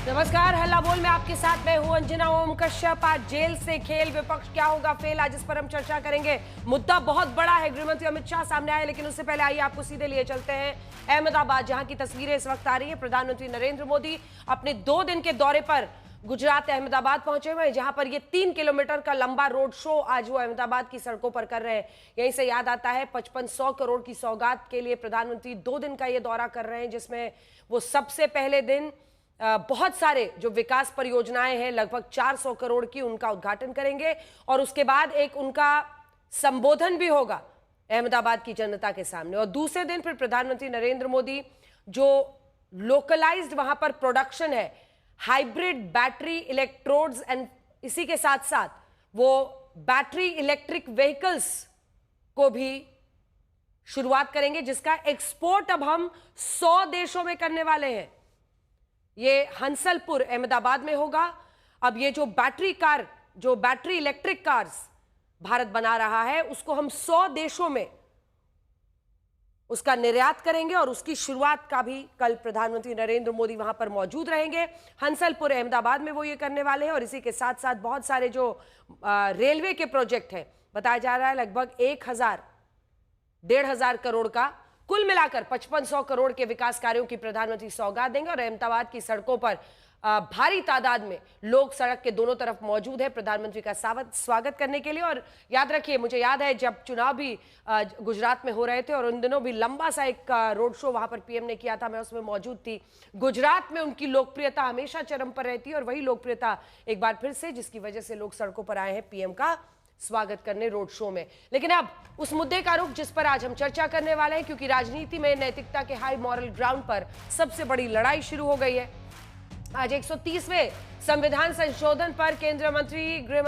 नमस्कार, हल्ला बोल में आपके साथ मैं हूं अंजना ओम कश्यप। आज जेल से खेल, विपक्ष क्या होगा फेल, आज इस पर हम चर्चा करेंगे। मुद्दा बहुत बड़ा है, गृहमंत्री अमित शाह सामने आए, लेकिन उससे पहले आइए आपको सीधे लिए चलते हैं अहमदाबाद, जहां की तस्वीरें इस वक्त आ रही है। प्रधानमंत्री नरेंद्र मोदी अपने 2 दिन के दौरे पर गुजरात अहमदाबाद पहुंचे हुए हैं, जहां पर ये 3 किलोमीटर का लंबा रोड शो आज वो अहमदाबाद की सड़कों पर कर रहे हैं। यहीं से याद आता है 5500 करोड़ की सौगात के लिए प्रधानमंत्री 2 दिन का ये दौरा कर रहे हैं, जिसमें वो सबसे पहले दिन बहुत सारे जो विकास परियोजनाएं हैं लगभग 400 करोड़ की, उनका उद्घाटन करेंगे और उसके बाद एक उनका संबोधन भी होगा अहमदाबाद की जनता के सामने। और दूसरे दिन फिर प्रधानमंत्री नरेंद्र मोदी जो लोकलाइज्ड वहां पर प्रोडक्शन है, हाइब्रिड बैटरी इलेक्ट्रोड्स एंड इसी के साथ साथ वो बैटरी इलेक्ट्रिक व्हीकल्स को भी शुरुआत करेंगे, जिसका एक्सपोर्ट अब हम 100 देशों में करने वाले हैं। ये हंसलपुर अहमदाबाद में होगा। अब ये जो बैटरी इलेक्ट्रिक कार्स भारत बना रहा है, उसको हम 100 देशों में उसका निर्यात करेंगे और उसकी शुरुआत का भी कल प्रधानमंत्री नरेंद्र मोदी वहां पर मौजूद रहेंगे। हंसलपुर अहमदाबाद में वो ये करने वाले हैं। और इसी के साथ साथ बहुत सारे जो रेलवे के प्रोजेक्ट हैं, बताया जा रहा है लगभग 1,500 करोड़ का, कुल मिलाकर 5500 करोड़ के विकास कार्यों की प्रधानमंत्री सौगात देंगे। और अहमदाबाद की सड़कों पर भारी तादाद में लोग सड़क के दोनों तरफ मौजूद है प्रधानमंत्री का स्वागत करने के लिए। और याद रखिए, मुझे याद है जब चुनाव भी गुजरात में हो रहे थे और उन दिनों भी लंबा सा एक रोड शो वहां पर पीएम ने किया था, मैं उसमें मौजूद थी। गुजरात में उनकी लोकप्रियता हमेशा चरम पर रहती है और वही लोकप्रियता एक बार फिर से, जिसकी वजह से लोग सड़कों पर आए हैं पीएम का स्वागत करने रोड शो में। लेकिन अब उस मुद्दे का रुख जिस पर आज हम चर्चा करने वाले हैं, क्योंकि राजनीति में नैतिकता के हाई मॉरल ग्राउंड पर सबसे बड़ी लड़ाई शुरू हो गई है। आज 130वें संविधान संशोधन पर केंद्रीय गृह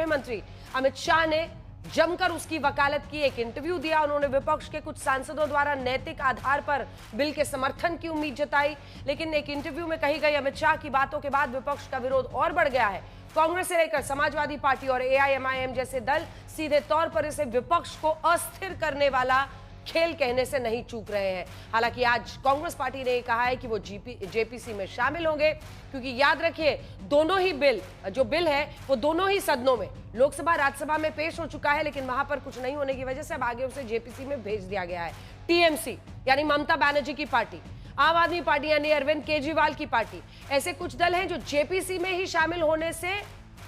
मंत्री अमित शाह ने जमकर उसकी वकालत की, एक इंटरव्यू दिया। उन्होंने विपक्ष के कुछ सांसदों द्वारा नैतिक आधार पर बिल के समर्थन की उम्मीद जताई, लेकिन एक इंटरव्यू में कही गई अमित शाह की बातों के बाद विपक्ष का विरोध और बढ़ गया है। कांग्रेस से लेकर समाजवादी पार्टी और एआईएमआईएम जैसे दल सीधे तौर पर इसे विपक्ष को अस्थिर करने वाला खेल कहने से नहीं चूक रहे हैं। हालांकि आज कांग्रेस पार्टी ने कहा है कि वो जेपीसी में शामिल होंगे, क्योंकि याद रखिए दोनों ही बिल है वो दोनों ही सदनों में, लोकसभा राज्यसभा में पेश हो चुका है, लेकिन वहां पर कुछ नहीं होने की वजह से अब आगे उसे जेपीसी में भेज दिया गया है। टीएमसी यानी ममता बनर्जी की पार्टी, आम आदमी पार्टी यानी अरविंद केजरीवाल की पार्टी, ऐसे कुछ दल हैं जो जेपीसी में ही शामिल होने से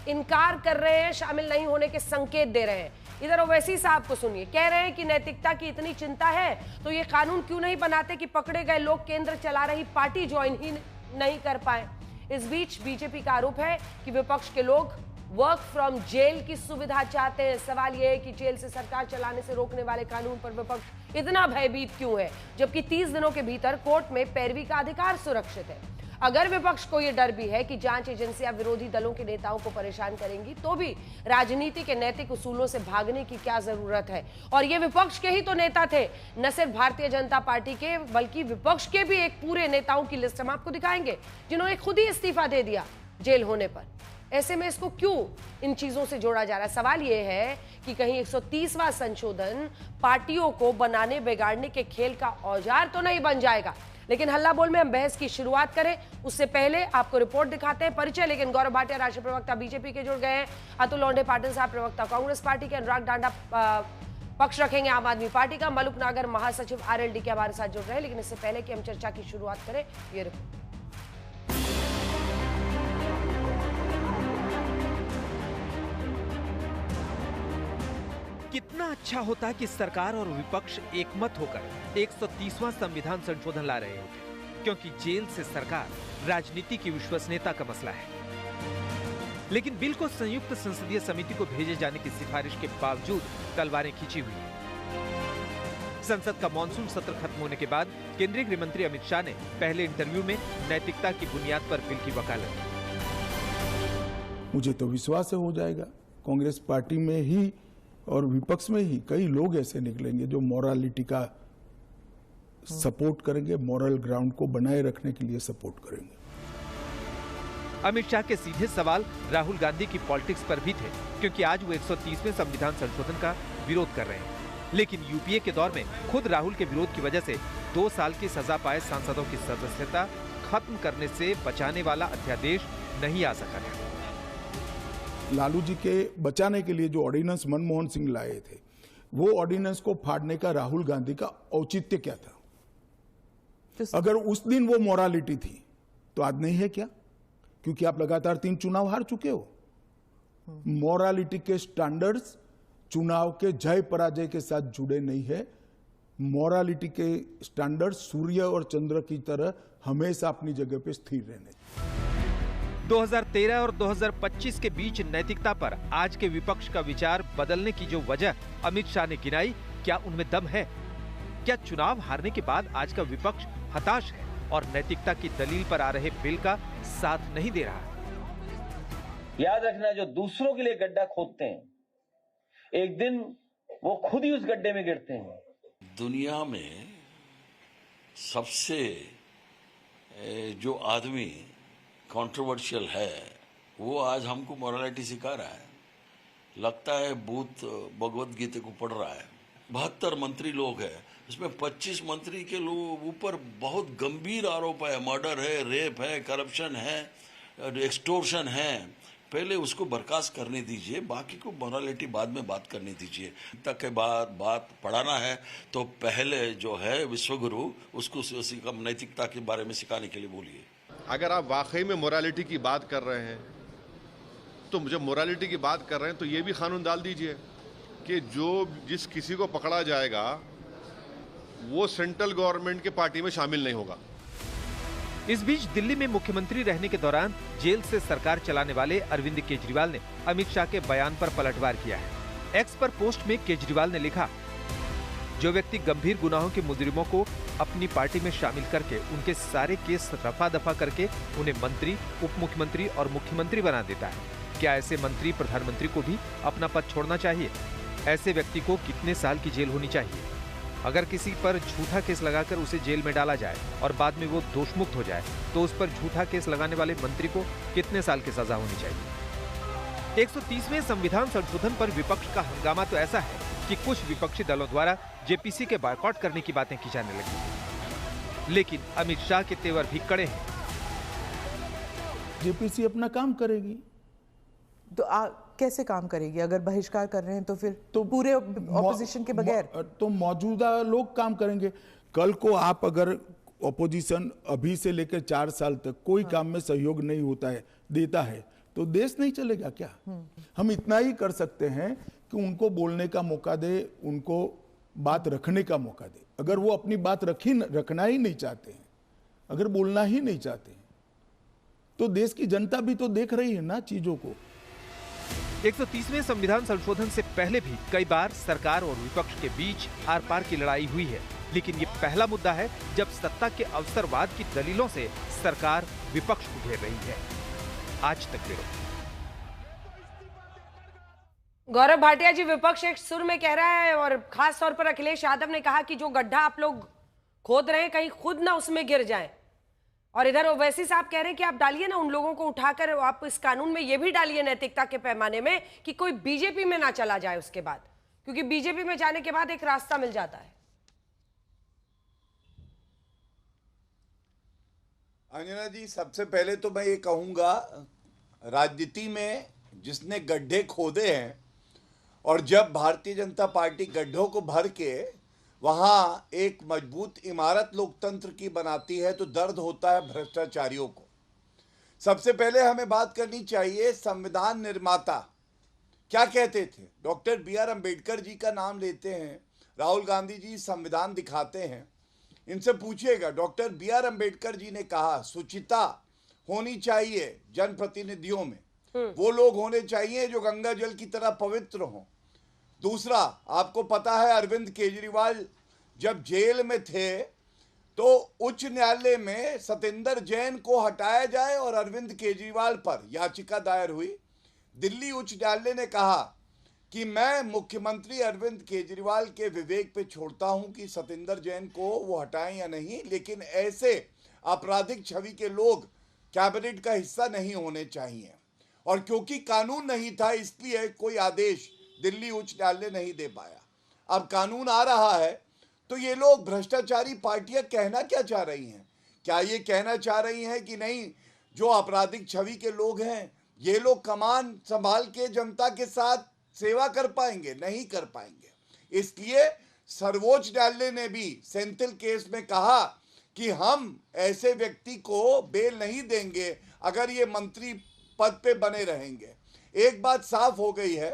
इनकार कर रहे हैं, शामिल नहीं होने के संकेत दे रहे हैं। इधर ओवैसी साहब को सुनिए, कह रहे हैं कि नैतिकता की इतनी चिंता है तो ये कानून क्यों नहीं बनाते कि पकड़े गए लोग केंद्र चला रही पार्टी ज्वाइन ही नहीं कर पाए। इस बीच बीजेपी का आरोप है कि विपक्ष के लोग वर्क फ्रॉम जेल की सुविधा चाहते हैं। सवाल यह है कि जेल से सरकार चलाने से रोकने वाले कानून पर विपक्ष इतना भयभीत क्यों है, जबकि 30 दिनों के भीतर कोर्ट में पैरवी का अधिकार सुरक्षित है। अगर विपक्ष को यह डर भी है कि जांच एजेंसियां विरोधी दलों के नेताओं को परेशान करेंगी, तो भी राजनीति के नैतिक उसूलों से भागने की क्या जरूरत है। और ये विपक्ष के ही तो नेता थे, न सिर्फ भारतीय जनता पार्टी के, बल्कि विपक्ष के भी एक पूरे नेताओं की लिस्ट हम आपको दिखाएंगे, जिन्होंने खुद ही इस्तीफा दे दिया जेल होने पर। ऐसे में इसको क्यों इन चीजों से जोड़ा जा रहा है? सवाल यह है कि कहीं 130वां संशोधन पार्टियों को बनाने बिगाड़ने के खेल का औजार तो नहीं बन जाएगा। लेकिन हल्ला बोल में हम बहस की शुरुआत करें उससे पहले आपको रिपोर्ट दिखाते हैं, परिचय। लेकिन गौरव भाटिया राष्ट्रीय प्रवक्ता बीजेपी के जुड़ गए हैं, अतुल लोंढे पाटिल साहब प्रवक्ता कांग्रेस पार्टी के, अनुराग डांडा पक्ष रखेंगे आम आदमी पार्टी का, मलुक नागर महासचिव आरएलडी के हमारे साथ जुड़ रहे हैं। लेकिन इससे पहले कि हम चर्चा की शुरुआत करें, ये रिपोर्ट। कितना अच्छा होता कि सरकार और विपक्ष एकमत होकर 130वां संविधान संशोधन ला रहे होते, क्योंकि जेल से सरकार राजनीति की विश्वसनीयता का मसला है। लेकिन बिल को संयुक्त संसदीय समिति को भेजे जाने की सिफारिश के बावजूद तलवारें खींची हुई हैं। संसद का मॉनसून सत्र खत्म होने के बाद केंद्रीय गृह मंत्री अमित शाह ने पहले इंटरव्यू में नैतिकता की बुनियाद पर बिल की वकालत की। मुझे तो विश्वास है हो जाएगा। कांग्रेस पार्टी में ही और विपक्ष में ही कई लोग ऐसे निकलेंगे जो मॉरलिटी का सपोर्ट करेंगे, मॉरल ग्राउंड को बनाए रखने के लिए सपोर्ट करेंगे। अमित शाह के सीधे सवाल राहुल गांधी की पॉलिटिक्स पर भी थे, क्योंकि आज वो 130वें संविधान संशोधन का विरोध कर रहे हैं। लेकिन यूपीए के दौर में खुद राहुल के विरोध की वजह से 2 साल की सजा पाए सांसदों की सदस्यता खत्म करने से बचाने वाला अध्यादेश नहीं आ सका था। लालू जी के बचाने के लिए जो ऑर्डिनेंस मनमोहन सिंह लाए थे, वो ऑर्डिनेंस को फाड़ने का राहुल गांधी का औचित्य क्या था? अगर उस दिन वो मोरालिटी थी तो आज नहीं है क्या? क्योंकि आप लगातार 3 चुनाव हार चुके हो। मोरालिटी के स्टैंडर्ड्स चुनाव के जय पराजय के साथ जुड़े नहीं है। मोरालिटी के स्टैंडर्ड सूर्य और चंद्र की तरह हमेशा अपनी जगह पे स्थिर रहने। 2013 और 2025 के बीच नैतिकता पर आज के विपक्ष का विचार बदलने की जो वजह अमित शाह ने गिनाई, क्या उनमें दम है? क्या चुनाव हारने के बाद आज का विपक्ष हताश है और नैतिकता की दलील पर आ रहे बिल का साथ नहीं दे रहा? याद रखना, जो दूसरों के लिए गड्ढा खोदते हैं, एक दिन वो खुद ही उस गड्ढे में गिरते हैं। दुनिया में सबसे जो आदमी कंट्रोवर्शियल है, वो आज हमको मोरालिटी सिखा रहा है। लगता है भूत भगवत गीता को पढ़ रहा है। 72 मंत्री लोग हैं, इसमें 25 मंत्री के लोग ऊपर बहुत गंभीर आरोप है। मर्डर है, रेप है, करप्शन है, एक्सटोर्शन है। पहले उसको बर्खास्त करने दीजिए, बाकी को मोरालिटी बाद में बात करने दीजिए। तक के बाद बात पढ़ाना है तो पहले जो है विश्वगुरु उसको नैतिकता के बारे में सिखाने के लिए बोलिए। अगर आप वाकई में मोरालिटी की बात कर रहे हैं, तो जब मोरालिटी की बात कर रहे हैं तो ये भी कानून डाल दीजिए कि जिस किसी को पकड़ा जाएगा वो सेंट्रल गवर्नमेंट के पार्टी में शामिल नहीं होगा। इस बीच दिल्ली में मुख्यमंत्री रहने के दौरान जेल से सरकार चलाने वाले अरविंद केजरीवाल ने अमित शाह के बयान पर पलटवार किया है। एक्स पर पोस्ट में केजरीवाल ने लिखा, जो व्यक्ति गंभीर गुनाहों के मुजरिमों को अपनी पार्टी में शामिल करके उनके सारे केस रफा दफा करके उन्हें मंत्री, उप मुख्यमंत्री और मुख्यमंत्री बना देता है, क्या ऐसे मंत्री प्रधानमंत्री को भी अपना पद छोड़ना चाहिए? ऐसे व्यक्ति को कितने साल की जेल होनी चाहिए? अगर किसी पर झूठा केस लगाकर उसे जेल में डाला जाए और बाद में वो दोषमुक्त हो जाए तो उस पर झूठा केस लगाने वाले मंत्री को कितने साल की सजा होनी चाहिए? 130वें संविधान संशोधन पर विपक्ष का हंगामा तो ऐसा है कि कुछ विपक्षी दलों द्वारा जेपीसी के बायकॉट करने की बातें की जाने लगी। लेकिन अमित शाह के तेवर भी कड़े हैं। जेपीसी अपना काम करेगी। तो कैसे काम करेगी? अगर बहिष्कार कर रहे हैं तो फिर तो पूरे ऑपोजिशन के बगैर तो मौजूदा लोग काम करेंगे। कल को आप अगर ऑपोजिशन अभी से लेकर 4 साल तक कोई काम में सहयोग नहीं होता है, देता है, तो देश नहीं चलेगा क्या? हम इतना ही कर सकते हैं कि उनको बोलने का मौका दे, उनको बात रखने का मौका दे। अगर वो अपनी बात रखना ही नहीं चाहते हैं, अगर बोलना ही नहीं चाहते हैं, तो देश की जनता भी तो देख रही है ना चीजों को। 130वें संविधान संशोधन से पहले भी कई बार सरकार और विपक्ष के बीच आर पार की लड़ाई हुई है, लेकिन ये पहला मुद्दा है जब सत्ता के अवसरवाद की दलीलों से सरकार विपक्ष को घेर रही है। आज तक ब्यूरो। गौरव भाटिया जी, विपक्ष एक सुर में कह रहा है और खास तौर पर अखिलेश यादव ने कहा कि जो गड्ढा आप लोग खोद रहे हैं कहीं खुद ना उसमें गिर जाएं। और इधर ओवैसी साहब कह रहे हैं कि आप डालिए ना उन लोगों को उठाकर, आप इस कानून में ये भी डालिए नैतिकता के पैमाने में कि कोई बीजेपी में ना चला जाए उसके बाद, क्योंकि बीजेपी में जाने के बाद एक रास्ता मिल जाता है। अंजना जी, सबसे पहले तो मैं ये कहूंगा, राजनीति में जिसने गड्ढे खोदे हैं और जब भारतीय जनता पार्टी गड्ढों को भर के वहाँ एक मजबूत इमारत लोकतंत्र की बनाती है तो दर्द होता है भ्रष्टाचारियों को। सबसे पहले हमें बात करनी चाहिए संविधान निर्माता क्या कहते थे। डॉक्टर BR अम्बेडकर जी का नाम लेते हैं, राहुल गांधी जी संविधान दिखाते हैं, इनसे पूछिएगा। डॉक्टर BR अम्बेडकर जी ने कहा शुचिता होनी चाहिए जनप्रतिनिधियों में, वो लोग होने चाहिए जो गंगा जल की तरह पवित्र हों। दूसरा, आपको पता है अरविंद केजरीवाल जब जेल में थे तो उच्च न्यायालय में सतेंद्र जैन को हटाया जाए और अरविंद केजरीवाल पर याचिका दायर हुई। दिल्ली उच्च न्यायालय ने कहा कि मैं मुख्यमंत्री अरविंद केजरीवाल के विवेक पे छोड़ता हूं कि सतेंद्र जैन को वो हटाएं या नहीं, लेकिन ऐसे आपराधिक छवि के लोग कैबिनेट का हिस्सा नहीं होने चाहिए। और क्योंकि कानून नहीं था इसलिए कोई आदेश दिल्ली उच्च न्यायालय नहीं दे पाया। अब कानून आ रहा है, तो ये लोग भ्रष्टाचारी पार्टियां कहना क्या चाह रही हैं? क्या ये कहना चाह रही हैं कि नहीं, जो आपराधिक छवि के लोग हैं ये लोग कमान संभाल के जनता के साथ सेवा कर पाएंगे? नहीं कर पाएंगे। इसलिए सर्वोच्च न्यायालय ने भी सेंथिल केस में कहा कि हम ऐसे व्यक्ति को बेल नहीं देंगे अगर ये मंत्री पद पे बने रहेंगे। एक बात साफ हो गई है,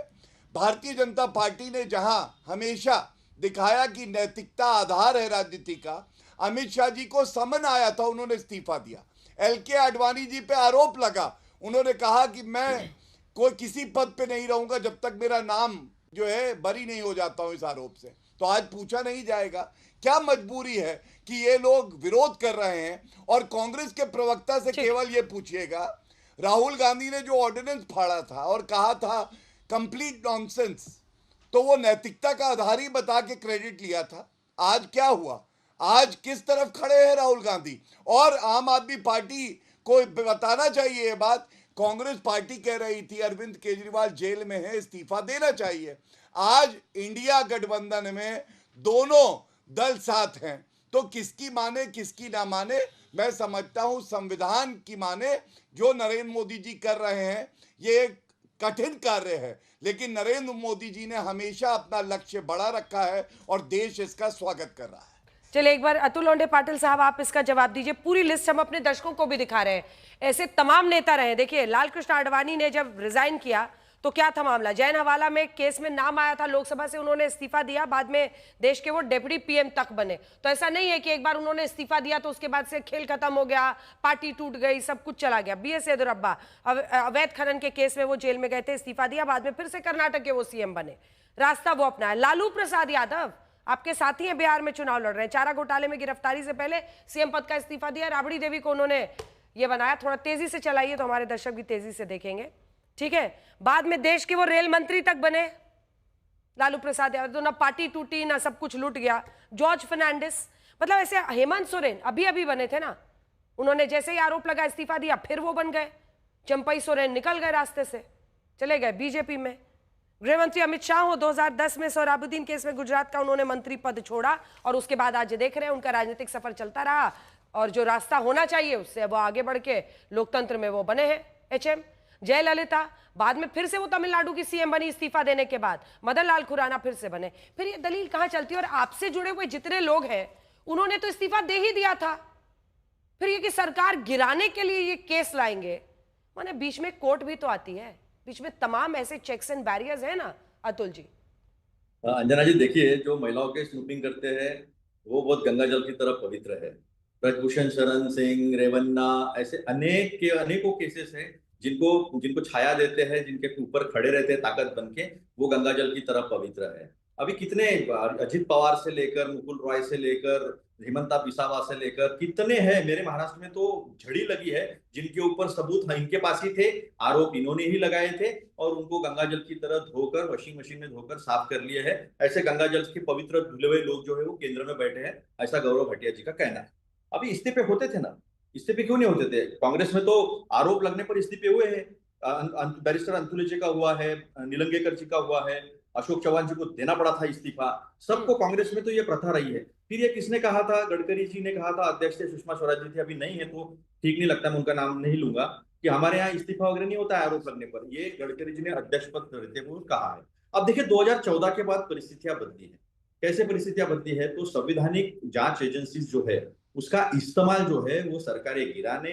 भारतीय जनता पार्टी ने जहां हमेशा दिखाया कि नैतिकता आधार है राजनीति का, अमित शाह जी को समन आया था, उन्होंने इस्तीफा दिया। एलके आडवाणी जी पे आरोप लगा, उन्होंने कहा कि मैं कोई किसी पद पे नहीं रहूंगा जब तक मेरा नाम जो है बरी नहीं हो जाता हूं इस आरोप से। तो आज पूछा नहीं जाएगा? क्या मजबूरी है कि ये लोग विरोध कर रहे हैं? और कांग्रेस के प्रवक्ता से केवल ये पूछिएगा, राहुल गांधी ने जो ऑर्डिनेंस फाड़ा था और कहा था कंप्लीट नॉनसेंस, तो वो नैतिकता का आधार ही बता के क्रेडिट लिया था। आज क्या हुआ? आज किस तरफ खड़े हैं राहुल गांधी? और आम आदमी पार्टी को बताना चाहिए ये बात। कांग्रेस पार्टी कह रही थी अरविंद केजरीवाल जेल में है, इस्तीफा देना चाहिए। आज इंडिया गठबंधन में दोनों दल साथ हैं, तो किसकी माने किसकी ना माने? मैं समझता हूं संविधान की माने। जो नरेंद्र मोदी जी कर रहे हैं ये एक कठिन कार्य है, लेकिन नरेंद्र मोदी जी ने हमेशा अपना लक्ष्य बड़ा रखा है और देश इसका स्वागत कर रहा है। चलिए एक बार अतुल लोंढे पाटिल साहब आप इसका जवाब दीजिए। पूरी लिस्ट हम अपने दर्शकों को भी दिखा रहे हैं, ऐसे तमाम नेता रहे। देखिए लाल कृष्ण आडवाणी ने जब रिजाइन किया तो क्या था मामला, जैन हवाला में केस में नाम आया था लोकसभा से, उन्होंने इस्तीफा दिया, बाद में देश के वो डेप्यूटी पीएम तक बने। तो ऐसा नहीं है कि एक बार उन्होंने इस्तीफा दिया तो उसके बाद से खेल खत्म हो गया, पार्टी टूट गई, सब कुछ चला गया। BS येदियुरप्पा अवैध खनन के केस में वो जेल में गए थे, इस्तीफा दिया, बाद में फिर से कर्नाटक के वो सीएम बने, रास्ता वो अपनाया। लालू प्रसाद यादव आपके साथी हैं, बिहार में चुनाव लड़ रहे हैं, चारा घोटाले में गिरफ्तारी से पहले सीएम पद का इस्तीफा दिया। राबड़ी देवी को उन्होंने ये बनाया। थोड़ा तेजी से चलाइए तो हमारे दर्शक भी तेजी से देखेंगे, ठीक है। बाद में देश के वो रेल मंत्री तक बने लालू प्रसाद यादव। तो ना पार्टी टूटी ना सब कुछ लूट गया। जॉर्ज फर्नांडिस, मतलब ऐसे हेमंत सोरेन अभी अभी बने थे ना, उन्होंने जैसे ही आरोप लगा इस्तीफा दिया, फिर वो बन गए। चंपई सोरेन निकल गए रास्ते से, चले गए बीजेपी में। गृह मंत्री अमित शाह हो 2010 में सोहराबुद्दीन केस में गुजरात का उन्होंने मंत्री पद छोड़ा और उसके बाद आज देख रहे हैं उनका राजनीतिक सफर चलता रहा और जो रास्ता होना चाहिए उससे वो आगे बढ़ के लोकतंत्र में वो बने हैं HM। जयललिता बाद में फिर से वो तमिलनाडु की सीएम बनी इस्तीफा देने के बाद। मदन लाल खुराना फिर से बने। फिर ये दलील कहां चलती है? और आपसे जुड़े हुए जितने लोग हैं उन्होंने तो इस्तीफा दे ही दिया था, फिर ये कि सरकार गिराने के लिए ये केस लाएंगे, माने बीच में कोर्ट भी तो आती है, बीच में तमाम ऐसे चेक्स एंड बैरियर्स है ना। अतुल जी। अंजना जी देखिए, जो महिलाओं के शूटिंग करते हैं वो बहुत गंगा जल की तरह पवित्र है। ब्रजभूषण शरण सिंह, रेवन्ना, ऐसे अनेकों केसेस हैं जिनको छाया देते हैं, जिनके ऊपर खड़े रहते हैं ताकत बन के, वो गंगा जल की तरह पवित्र है। अभी कितने अजित पवार से लेकर मुकुल रॉय से लेकर हेमंता बिसावा से लेकर कितने हैं, मेरे महाराष्ट्र में तो झड़ी लगी है जिनके ऊपर सबूत इनके पास ही थे, आरोप इन्होंने ही लगाए थे और उनको गंगा जल की तरह धोकर वॉशिंग मशीन में धोकर साफ कर लिए है। ऐसे गंगा जल के पवित्र धुले हुए लोग जो है वो केंद्र में बैठे हैं, ऐसा गौरव भाटिया जी का कहना है। अभी इस्तीफे होते थे ना, इस्तीफे क्यों नहीं होते थे? कांग्रेस में तो आरोप लगने पर इस्तीफे हुए हैं। बैरिस्टर अंतुले जी का हुआ है, निलंगेकर जी का हुआ है, अशोक चौहान जी को देना पड़ा था इस्तीफा। सबको कांग्रेस में तो ये प्रथा रही है। फिर ये किसने कहा था? गडकरी जी ने कहा था, अध्यक्ष थे सुषमा स्वराज जी थे, अभी नहीं है तो ठीक नहीं लगता, मैं उनका नाम नहीं लूंगा, कि हमारे यहाँ इस्तीफा वगैरह नहीं होता है आरोप लगने पर। ये गडकरी जी ने अध्यक्ष पद रहते हुए कहा है। अब देखिए 2014 के बाद परिस्थितियां बदली है। कैसे परिस्थितियां बदली है? तो संवैधानिक जांच एजेंसी जो है उसका इस्तेमाल जो है वो सरकारें गिराने,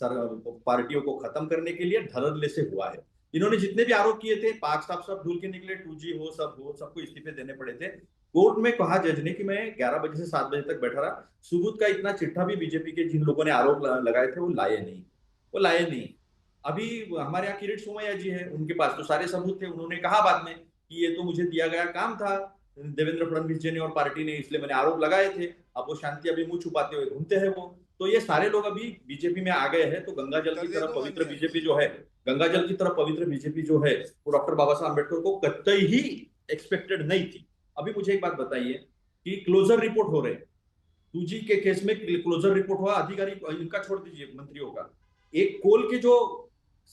पार्टियों को खत्म करने के लिए धड़ल्ले से हुआ है। इन्होंने जितने भी आरोप किए थे, पाक साहब सब धूल के निकले, 2G हो सबको इस्तीफे देने पड़े थे। कोर्ट में कहा जज ने कि मैं 11 बजे से 7 बजे तक बैठा रहा, सबूत का इतना चिट्ठा भी बीजेपी के जिन लोगों ने आरोप लगाए थे वो लाए नहीं। अभी हमारे यहाँ किरीट सोमैया जी है, उनके पास तो सारे सबूत थे। उन्होंने कहा बाद में कि ये तो मुझे दिया गया काम था देवेंद्र फडणवीस जी ने और पार्टी ने, इसलिए मैंने आरोप लगाए थे। अब वो शांति अभी मुंह छुपाते हुए घूमते हैं वो। तो ये सारे लोग अभी बीजेपी में आ गए हैं। तो गंगा जल की तरह पवित्र बीजेपी जो है, गंगा जल की तरह पवित्र बीजेपी जो है वो डॉक्टर बाबा साहब अम्बेडकर को कतई ही एक्सपेक्टेड नहीं थी। अभी मुझे एक बात बताइए कि क्लोजर रिपोर्ट हो रहे हैं 2G के केस में, क्लोजर रिपोर्ट हुआ, अधिकारी इनका छोड़ दीजिए मंत्रियों का, एक कोल के जो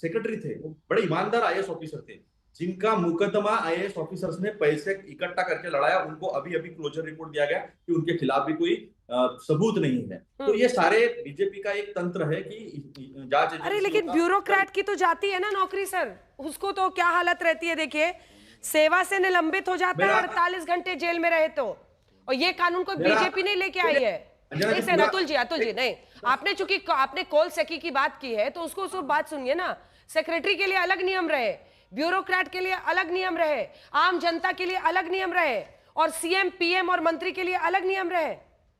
सेक्रेटरी थे वो बड़े ईमानदार IAS ऑफिसर थे, जिनका मुकदमा आईएएस ऑफिसर्स ने पैसे इकट्ठा करके लड़ाया, उनको अभी अभी क्लोजर रिपोर्ट दिया गया कि उनके खिलाफ भी कोई सबूत नहीं है। तो ये सारे बीजेपी का एक तंत्र है कि जांच। अरे लेकिन ब्यूरोक्रेट की तो जाती है ना नौकरी सर, उसको तो क्या हालत रहती है। देखिए, सेवा से निलंबित हो जाता है 48 घंटे जेल में रहे तो, और ये कानून कोई बीजेपी नहीं लेके आई है। नहीं सर, अतुल जी नहीं, आपने चूंकि आपने कोल सेकी की बात की है तो उसको बात सुनिए ना। सेक्रेटरी के लिए अलग नियम रहे, ब्यूरोक्रेट के लिए अलग नियम रहे, आम जनता के लिए अलग नियम रहे, और सीएम पीएम और मंत्री के लिए अलग नियम रहे।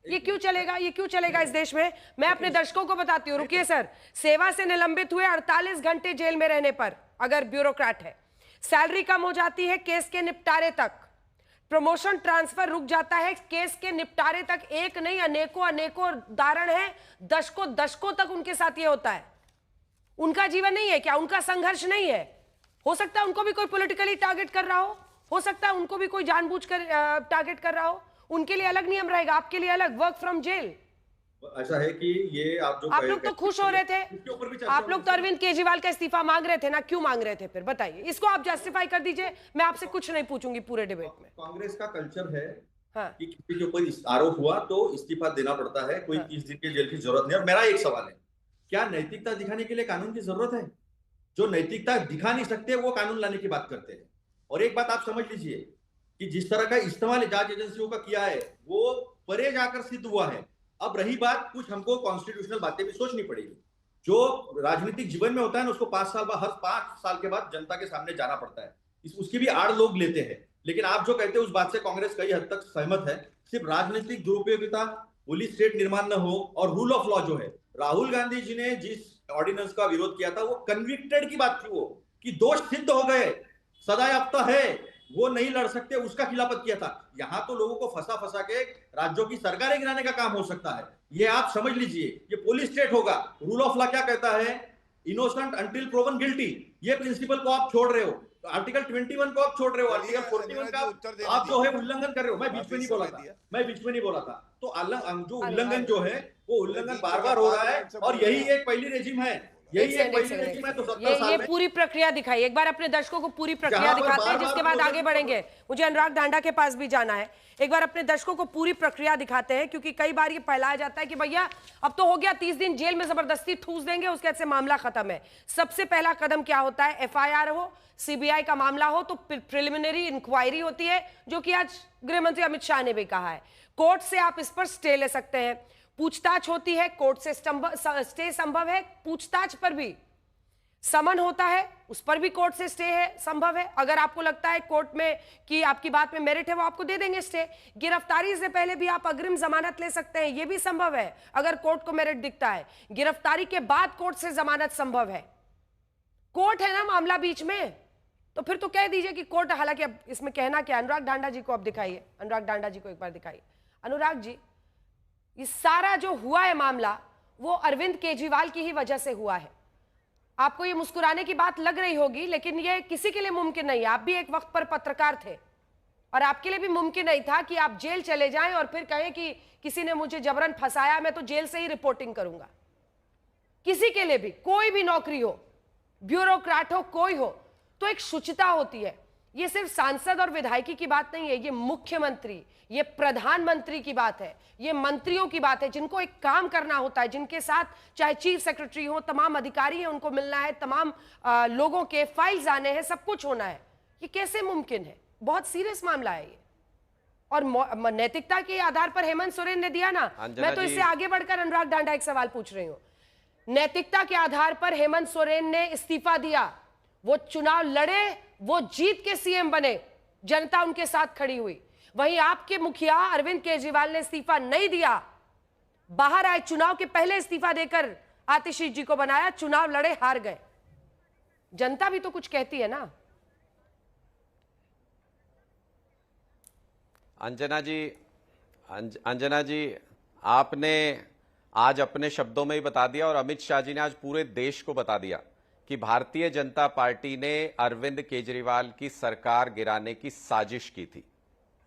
ये क्यों चलेगा, ये क्यों चलेगा इस देश में? मैं अपने दर्शकों को बताती हूँ, रुकिए सर। सेवा से निलंबित हुए 48 घंटे जेल में रहने पर अगर ब्यूरोक्रेट है, सैलरी कम हो जाती है केस के निपटारे तक, प्रमोशन ट्रांसफर रुक जाता है केस के निपटारे तक। एक नहीं अनेकों उदाहरण है, दशकों तक उनके साथ ये होता है। उनका जीवन नहीं है क्या? उनका संघर्ष नहीं है? हो सकता है उनको भी कोई पॉलिटिकली टारगेट कर रहा हो सकता है उनको भी कोई जानबूझकर टारगेट कर रहा हो। उनके लिए अलग नियम रहेगा, आपके लिए अलग, वर्क फ्रॉम जेल। ऐसा है कि ये आप लोग तो खुश हो रहे थे, आप लोग तो अरविंद केजरीवाल का इस्तीफा मांग रहे थे ना, क्यों मांग रहे थे फिर बताइए? इसको आप जस्टिफाई कर दीजिए, मैं आपसे कुछ नहीं पूछूंगी पूरे डिबेट में। कांग्रेस का कल्चर है हाँ। कि किसी के ऊपर आरोप हुआ तो इस्तीफा देना पड़ता है, कोई 30 दिन के जेल की जरूरत नहीं। और मेरा एक सवाल है, क्या नैतिकता दिखाने के लिए कानून की जरूरत है? जो नैतिकता दिखा नहीं सकते वो कानून लाने की बात करते हैं। और एक बात आप समझ लीजिए कि जिस तरह का इस्तेमाल जांच एजेंसियों का किया है वो परे जाकर सिद्ध हुआ है। अब रही बात, कुछ हमको कॉन्स्टिट्यूशनल बातें भी सोचनी पड़ेगी। जो राजनीतिक जीवन में होता है ना, उसको 5 साल बाद, हर 5 साल के बाद जनता के सामने जाना पड़ता है, उसकी भी आड़ लोग लेते हैं। लेकिन आप जो कहते हैं उस बात से कांग्रेस कई हद तक सहमत है। सिर्फ राजनीतिक दुरुपयोगिता, पुलिस स्टेट निर्माण न हो और रूल ऑफ लॉ जो है, राहुल गांधी जी ने जिस ऑर्डिनेंस का विरोध किया था वो कन्विक्टेड की बात थी, वो कि दोष सिद्ध हो गए, सजायाफ्ता है, वो नहीं लड़ सकते, उसका खिलाफत किया था। यहां तो लोगों को फंसा के राज्यों की सरकारें गिराने का काम हो सकता है। ये आप समझ लीजिए, ये पुलिस स्टेट होगा। रूल ऑफ लॉ क्या कहता है? Innocent until proven guilty. ये प्रिंसिपल को आप छोड़ रहे हो, आर्टिकल 21 को आप छोड़ रहे हो, आर्टिकल 41 का आप जो है उल्लंघन कर रहे हो। मैं बीच में नहीं बोला था। तो जो उल्लंघन जो है वो उल्लंघन बार बार हो रहा है, और यही एक पहली रेजिम है, यही एक पहली रेजिम है। तो 70 साल ये पूरी प्रक्रिया दिखाई, एक बार अपने दर्शकों को पूरी प्रक्रिया दिखाते हैं, जिसके बाद आगे बढ़ेंगे। मुझे अनुराग ढांडा के पास भी जाना है। एक बार अपने दर्शकों को पूरी प्रक्रिया दिखाते हैं, क्योंकि कई बार ये फैलाया जाता है कि भैया अब तो हो गया, 30 दिन जेल में जबरदस्ती ठूस देंगे, उसके बाद से मामला खत्म है। सबसे पहला कदम क्या होता है? एफआईआर हो, सीबीआई का मामला हो तो प्रिलिमिनरी इंक्वायरी होती है, जो कि आज गृह मंत्री अमित शाह ने भी कहा है। कोर्ट से आप इस पर स्टे ले सकते हैं, पूछताछ होती है, कोर्ट से स्टे संभव है, पूछताछ पर भी समन होता है, उस पर भी कोर्ट से स्टे है, संभव है। अगर आपको लगता है कोर्ट में कि आपकी बात में मेरिट है, वो आपको दे देंगे स्टे। गिरफ्तारी से पहले भी आप अग्रिम जमानत ले सकते हैं, ये भी संभव है अगर कोर्ट को मेरिट दिखता है। गिरफ्तारी के बाद कोर्ट से जमानत संभव है। कोर्ट है ना मामला बीच में, तो फिर तो कह दीजिए कि कोर्ट। हालांकि अब इसमें कहना क्या? अनुराग ढांडा जी को अब दिखाइए, अनुराग ढांडा जी को एक बार दिखाइए। अनुराग जी, ये सारा जो हुआ है मामला, वो अरविंद केजरीवाल की ही वजह से हुआ है। आपको ये मुस्कुराने की बात लग रही होगी, लेकिन ये किसी के लिए मुमकिन नहीं है। आप भी एक वक्त पर पत्रकार थे, और आपके लिए भी मुमकिन नहीं था कि आप जेल चले जाएं और फिर कहें कि किसी ने मुझे जबरन फंसाया, मैं तो जेल से ही रिपोर्टिंग करूंगा। किसी के लिए भी, कोई भी नौकरी हो, ब्यूरोक्रेट हो, कोई हो, तो एक शुचिता होती है। ये सिर्फ सांसद और विधायकी की बात नहीं है, ये मुख्यमंत्री, ये प्रधानमंत्री की बात है, ये मंत्रियों की बात है, जिनको एक काम करना होता है, जिनके साथ चाहे चीफ सेक्रेटरी हो, तमाम अधिकारी हैं, उनको मिलना है, तमाम लोगों के फाइल्स आने हैं, सब कुछ होना है। ये कैसे मुमकिन है? बहुत सीरियस मामला है ये। और नैतिकता के आधार पर हेमंत सोरेन ने दिया ना। मैं तो इससे आगे बढ़कर अनुराग ढांडा एक सवाल पूछ रही हूं। नैतिकता के आधार पर हेमंत सोरेन ने इस्तीफा दिया, वो चुनाव लड़े, वो जीत के सीएम बने, जनता उनके साथ खड़ी हुई। वहीं आपके मुखिया अरविंद केजरीवाल ने इस्तीफा नहीं दिया, बाहर आए, चुनाव के पहले इस्तीफा देकर आतिशी जी को बनाया, चुनाव लड़े, हार गए। जनता भी तो कुछ कहती है ना। अंजना जी, आपने आज अपने शब्दों में ही बता दिया, और अमित शाह जी ने आज पूरे देश को बता दिया कि भारतीय जनता पार्टी ने अरविंद केजरीवाल की सरकार गिराने की साजिश की थी।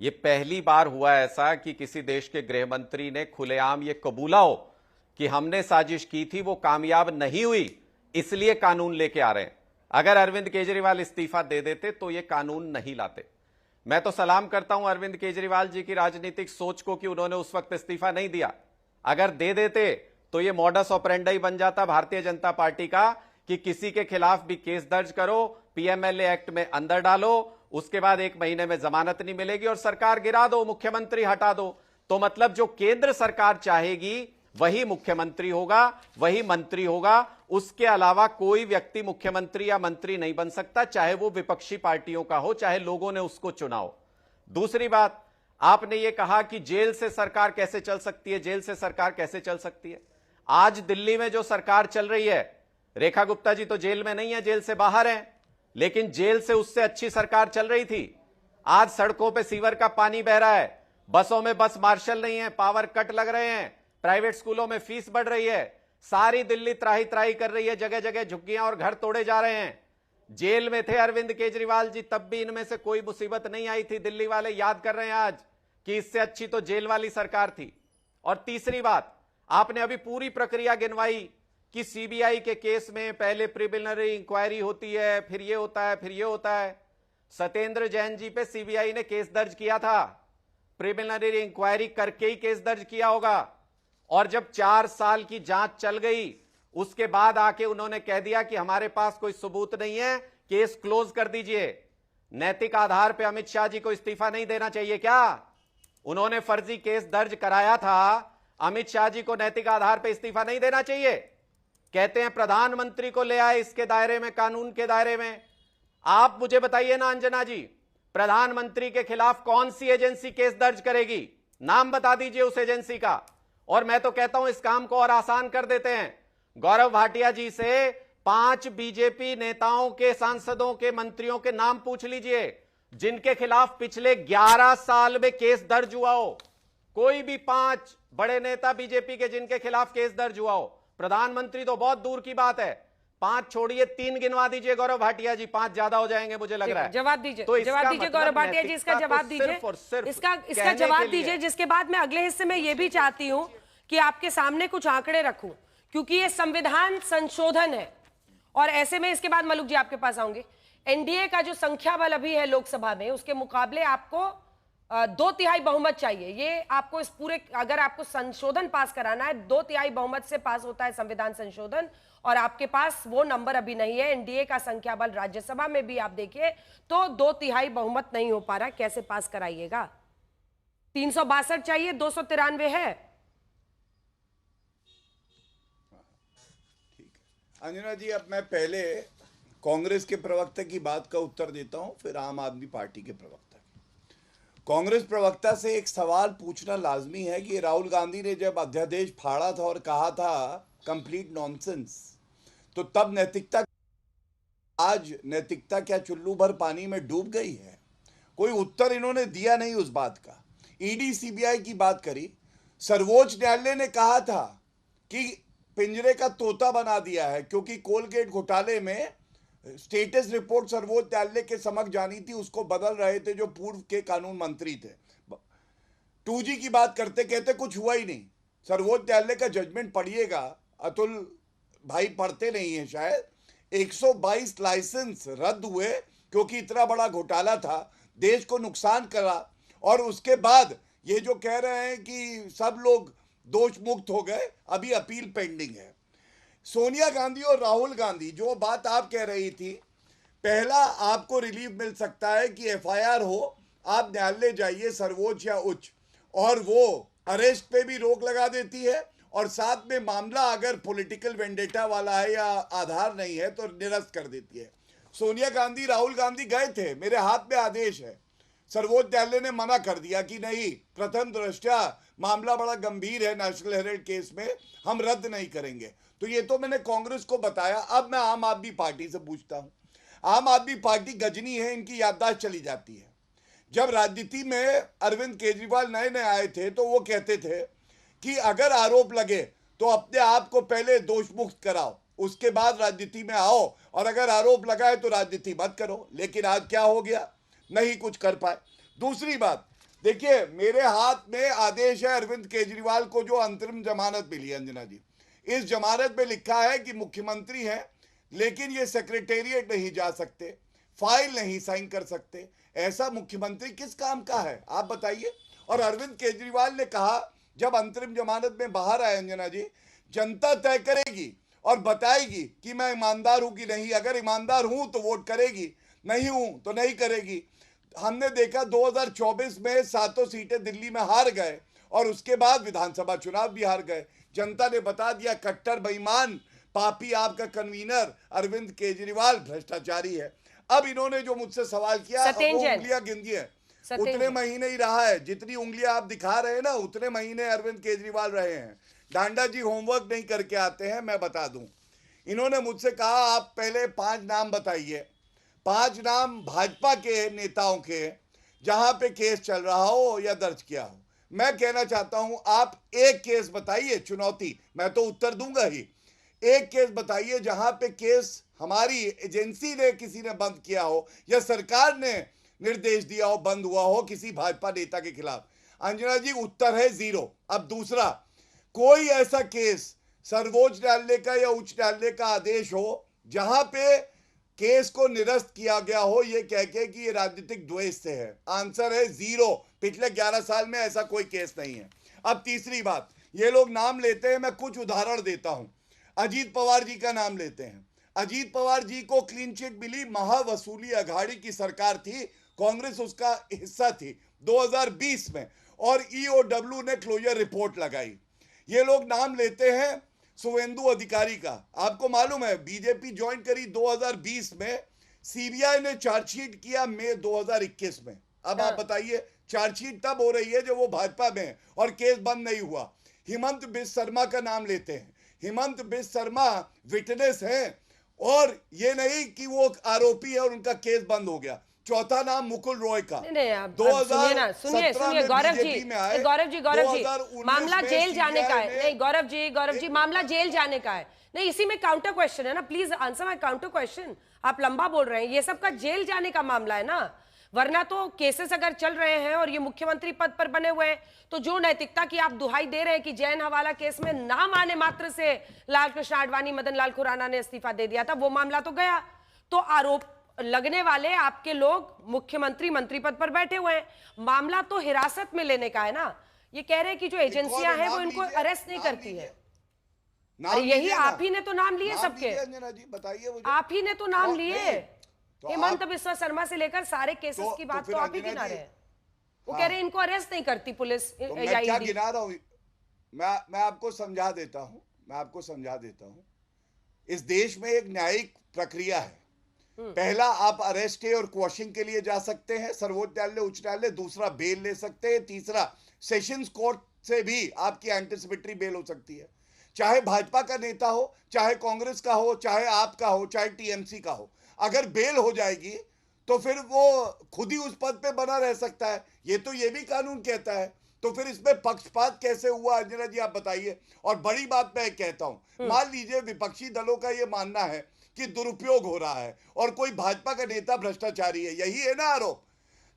ये पहली बार हुआ ऐसा कि किसी देश के गृह मंत्री ने खुलेआम ये कबूला हो कि हमने साजिश की थी, वो कामयाब नहीं हुई, इसलिए कानून लेके आ रहे हैं। अगर अरविंद केजरीवाल इस्तीफा दे देते तो ये कानून नहीं लाते। मैं तो सलाम करता हूं अरविंद केजरीवाल जी की राजनीतिक सोच को कि उन्होंने उस वक्त इस्तीफा नहीं दिया। अगर दे देते तो ये मॉडस ऑपरेंडाई बन जाता भारतीय जनता पार्टी का कि किसी के खिलाफ भी केस दर्ज करो, पीएमएलए एक्ट में अंदर डालो, उसके बाद 1 महीने में जमानत नहीं मिलेगी और सरकार गिरा दो, मुख्यमंत्री हटा दो। तो मतलब जो केंद्र सरकार चाहेगी वही मुख्यमंत्री होगा, वही मंत्री होगा। उसके अलावा कोई व्यक्ति मुख्यमंत्री या मंत्री नहीं बन सकता, चाहे वो विपक्षी पार्टियों का हो, चाहे लोगों ने उसको चुना हो। दूसरी बात, आपने ये कहा कि जेल से सरकार कैसे चल सकती है, जेल से सरकार कैसे चल सकती है। आज दिल्ली में जो सरकार चल रही है, रेखा गुप्ता जी तो जेल में नहीं है, जेल से बाहर हैं, लेकिन जेल से उससे अच्छी सरकार चल रही थी। आज सड़कों पे सीवर का पानी बह रहा है, बसों में बस मार्शल नहीं है, पावर कट लग रहे हैं, प्राइवेट स्कूलों में फीस बढ़ रही है, सारी दिल्ली त्राही त्राही कर रही है, जगह जगह झुग्गियां और घर तोड़े जा रहे हैं। जेल में थे अरविंद केजरीवाल जी, तब भी इनमें से कोई मुसीबत नहीं आई थी। दिल्ली वाले याद कर रहे हैं आज कि इससे अच्छी तो जेल वाली सरकार थी। और तीसरी बात, आपने अभी पूरी प्रक्रिया गिनवाई कि सीबीआई के केस में पहले प्रिलिमिनरी इंक्वायरी होती है, फिर ये होता है, फिर ये होता है। सत्येंद्र जैन जी पे सीबीआई ने केस दर्ज किया था, प्रिलिमिनरी इंक्वायरी करके ही केस दर्ज किया होगा। और जब 4 साल की जांच चल गई, उसके बाद आके उन्होंने कह दिया कि हमारे पास कोई सबूत नहीं है, केस क्लोज कर दीजिए। नैतिक आधार पे अमित शाह जी को इस्तीफा नहीं देना चाहिए क्या? उन्होंने फर्जी केस दर्ज कराया था, अमित शाह जी को नैतिक आधार पे इस्तीफा नहीं देना चाहिए? कहते हैं प्रधानमंत्री को ले आए इसके दायरे में, कानून के दायरे में। आप मुझे बताइए ना अंजना जी, प्रधानमंत्री के खिलाफ कौन सी एजेंसी केस दर्ज करेगी? नाम बता दीजिए उस एजेंसी का। और मैं तो कहता हूं इस काम को और आसान कर देते हैं, गौरव भाटिया जी से 5 बीजेपी नेताओं के, सांसदों के, मंत्रियों के नाम पूछ लीजिए जिनके खिलाफ पिछले 11 साल में केस दर्ज हुआ हो। कोई भी 5 बड़े नेता बीजेपी के जिनके खिलाफ केस दर्ज हुआ हो। प्रधानमंत्री तो बहुत दूर की बात है, 5 छोड़िए, 3 गिनवा दीजिए गौरव भाटिया जी, 5 ज्यादा हो जाएंगे मुझे लग रहा है। जवाब दीजिए, तो जवाब दीजिए गौरव भाटिया जी, इसका जवाब दीजिए, इसका जवाब दीजिए, जिसके बाद मैं अगले हिस्से में यह भी चाहती हूं कि आपके सामने कुछ आंकड़े रखूं, क्योंकि ये संविधान संशोधन है। और ऐसे में इसके बाद मलुक जी आपके पास आऊंगे। एनडीए का जो संख्या बल अभी है लोकसभा में, उसके मुकाबले आपको 2/3 बहुमत चाहिए। ये आपको इस पूरे, अगर आपको संशोधन पास कराना है, 2/3 बहुमत से पास होता है संविधान संशोधन, और आपके पास वो नंबर अभी नहीं है। एनडीए का संख्या बल राज्यसभा में भी आप देखिए तो 2/3 बहुमत नहीं हो पा रहा, कैसे पास कराइएगा? 362 चाहिए, 293 है। अंजना जी, अब मैं पहले कांग्रेस के प्रवक्ता की बात का उत्तर देता हूं, फिर आम आदमी पार्टी के प्रवक्ता की। कांग्रेस प्रवक्ता से एक सवाल पूछना लाजमी है कि राहुल गांधी ने जब अध्यादेश फाड़ा था और कहा था कंप्लीट नॉनसेंस, तो तब नैतिकता, आज नैतिकता क्या चुल्लू भर पानी में डूब गई है? कोई उत्तर इन्होंने दिया नहीं उस बात का। ईडी सीबीआई की बात करी, सर्वोच्च न्यायालय ने कहा था कि पिंजरे का तोता बना दिया है, क्योंकि कोलगेट घोटाले में स्टेटस रिपोर्ट सर्वोच्च न्यायालय के समक्ष जानी थी, उसको बदल रहे थे जो पूर्व के कानून मंत्री थे। 2G की बात करते कहते कुछ हुआ ही नहीं। सर्वोच्च न्यायालय का जजमेंट पढ़िएगा, अतुल भाई पढ़ते नहीं है शायद। 122 लाइसेंस रद्द हुए क्योंकि इतना बड़ा घोटाला था, देश को नुकसान करा। और उसके बाद ये जो कह रहे हैं कि सब लोग दोष मुक्त हो गए, अभी अपील पेंडिंग है। सोनिया गांधी और राहुल गांधी, जो बात आप कह रही थी, पहला आपको रिलीफ मिल सकता है कि एफआईआर हो, आप न्यायालय जाइए सर्वोच्च या उच्च, और वो अरेस्ट पे भी रोक लगा देती है, और साथ में मामला अगर पॉलिटिकल वेंडेटा वाला है या आधार नहीं है तो निरस्त कर देती है। सोनिया गांधी, राहुल गांधी गए थे, मेरे हाथ में आदेश है, सर्वोच्च न्यायालय ने मना कर दिया कि नहीं, प्रथम दृष्टया मामला बड़ा गंभीर है, नेशनल हेराल्ड केस में हम रद्द नहीं करेंगे। तो ये तो मैंने कांग्रेस को बताया। अब मैं आम आदमी पार्टी से पूछता हूं। आम आदमी पार्टी गजनी है, इनकी याददाश्त चली जाती है। जब राजनीति में अरविंद केजरीवाल नए नए आए थे तो वो कहते थे कि अगर आरोप लगे तो अपने आप को पहले दोष मुक्त कराओ, उसके बाद राजनीति में आओ, और अगर आरोप लगाए तो राजनीति मत करो। लेकिन आज क्या हो गया? नहीं कुछ कर पाए। दूसरी बात देखिए, मेरे हाथ में आदेश है अरविंद केजरीवाल को जो अंतरिम जमानत मिली है। अंजना जी, इस जमानत में लिखा है कि मुख्यमंत्री हैं, लेकिन ये सेक्रेटेरिएट नहीं जा सकते, फाइल नहीं साइन कर सकते। ऐसा मुख्यमंत्री किस काम का है, आप बताइए। और अरविंद केजरीवाल ने कहा जब अंतरिम जमानत में बाहर आए, अंजना जी, जनता तय करेगी और बताएगी कि मैं ईमानदार हूं कि नहीं। अगर ईमानदार हूं तो वोट करेगी, नहीं हूं तो नहीं करेगी। हमने देखा 2024 में 7 सीटें दिल्ली में हार गए और उसके बाद विधानसभा चुनाव भी हार गए। जनता ने बता दिया कट्टर बेईमान पापी आपका कन्वीनर अरविंद केजरीवाल भ्रष्टाचारी है। अब इन्होंने जो मुझसे सवाल किया, वो उंगलियां गिनती है, उतने महीने ही रहा है। जितनी उंगलियां आप दिखा रहे हैं ना, उतने महीने अरविंद केजरीवाल रहे हैं। डांडा जी होमवर्क नहीं करके आते हैं, मैं बता दूं। इन्होंने मुझसे कहा आप पहले 5 नाम बताइए, 5 नाम भाजपा के नेताओं के जहां पे केस चल रहा हो या दर्ज किया हो। मैं कहना चाहता हूं आप एक केस बताइए, चुनौती, मैं तो उत्तर दूंगा ही। एक केस बताइए जहां पे केस हमारी एजेंसी ने किसी ने बंद किया हो या सरकार ने निर्देश दिया हो, बंद हुआ हो किसी भाजपा नेता के खिलाफ। अंजना जी उत्तर है 0। अब दूसरा, कोई ऐसा केस सर्वोच्च न्यायालय का या उच्च न्यायालय का आदेश हो जहां पे केस को निरस्त किया गया हो ये कह के कि ये राजनीतिक द्वेष से है। आंसर है 0। पिछले 11 साल में ऐसा कोई केस नहीं है। अब तीसरी बात, ये लोग नाम लेते हैं, मैं कुछ उदाहरण देता हूं। अजीत पवार जी का नाम लेते हैं। अजीत पवार जी को क्लीन चिट मिली, महावसूली अघाड़ी की सरकार थी, कांग्रेस उसका हिस्सा थी 2020 में, और ईओडब्ल्यू ने क्लोजर रिपोर्ट लगाई। ये लोग नाम लेते हैं शुवेंदु अधिकारी का। आपको मालूम है बीजेपी ज्वाइन करी 2020 में, सीबीआई ने चार्जशीट किया मई 2021 में। अब आप बताइए, चार्जशीट तब हो रही है जब वो भाजपा में है और केस बंद नहीं हुआ। हिमंत बिश्व शर्मा का नाम लेते हैं। हिमंत बिश्व शर्मा विटनेस हैं और ये नहीं कि वो आरोपी है और उनका केस बंद हो गया। चौथा नाम मुकुल रॉय का। सुनिए गौरव जी, मामला जेल जाने का है। नहीं गौरव जी, मामला जेल जाने का है। नहीं, इसी में काउंटर क्वेश्चन है ना, please answer my counter question. आप लंबा बोल रहे हैं, ये सब का जेल जाने का मामला है ना, वरना तो केसेस अगर चल रहे हैं और ये मुख्यमंत्री पद पर बने हुए हैं तो जो नैतिकता की आप दुहाई दे रहे हैं कि जैन हवाला केस में नाम आने मात्र से लाल कृष्ण आडवाणी, मदन लाल खुराना ने इस्तीफा दे दिया था, वो मामला तो गया। तो आरोप लगने वाले आपके लोग मुख्यमंत्री मंत्री पद पर बैठे हुए हैं, मामला तो हिरासत में लेने का है ना। ये कह रहे हैं कि जो एजेंसियां हैं वो इनको अरेस्ट नहीं करती है। अरे यही आप ही ने तो नाम लिए सबके, आप ही ने तो नाम लिए। हेमंत बिश्व शर्मा से लेकर सारे केसेस की बात तो आप ही गिना रहे हैं। वो कह रहे हैं इनको अरेस्ट नहीं करती पुलिस या क्या गिना रहा हूं मैं आपको समझा देता हूं। इस देश में एक न्यायिक प्रक्रिया है। पहला, आप अरेस्ट और क्वॉशिंग के लिए जा सकते हैं सर्वोच्च न्यायालय, उच्च न्यायालय। दूसरा, बेल ले सकते हैं। तीसरा, सेशंस कोर्ट से भी आपकी एंटिसिपेटरी बेल हो सकती है। चाहे भाजपा का नेता हो, चाहे कांग्रेस का हो, चाहे आपका हो, चाहे टीएमसी का हो, अगर बेल हो जाएगी तो फिर वो खुद ही उस पद पे बना रह सकता है। ये तो ये भी कानून कहता है। तो फिर इसमें पक्षपात कैसे हुआ, अंजना जी आप बताइए। और बड़ी बात मैं कहता हूं, मान लीजिए विपक्षी दलों का ये मानना है कि दुरुपयोग हो रहा है और कोई भाजपा का नेता भ्रष्टाचारी है, यही है ना आरोप,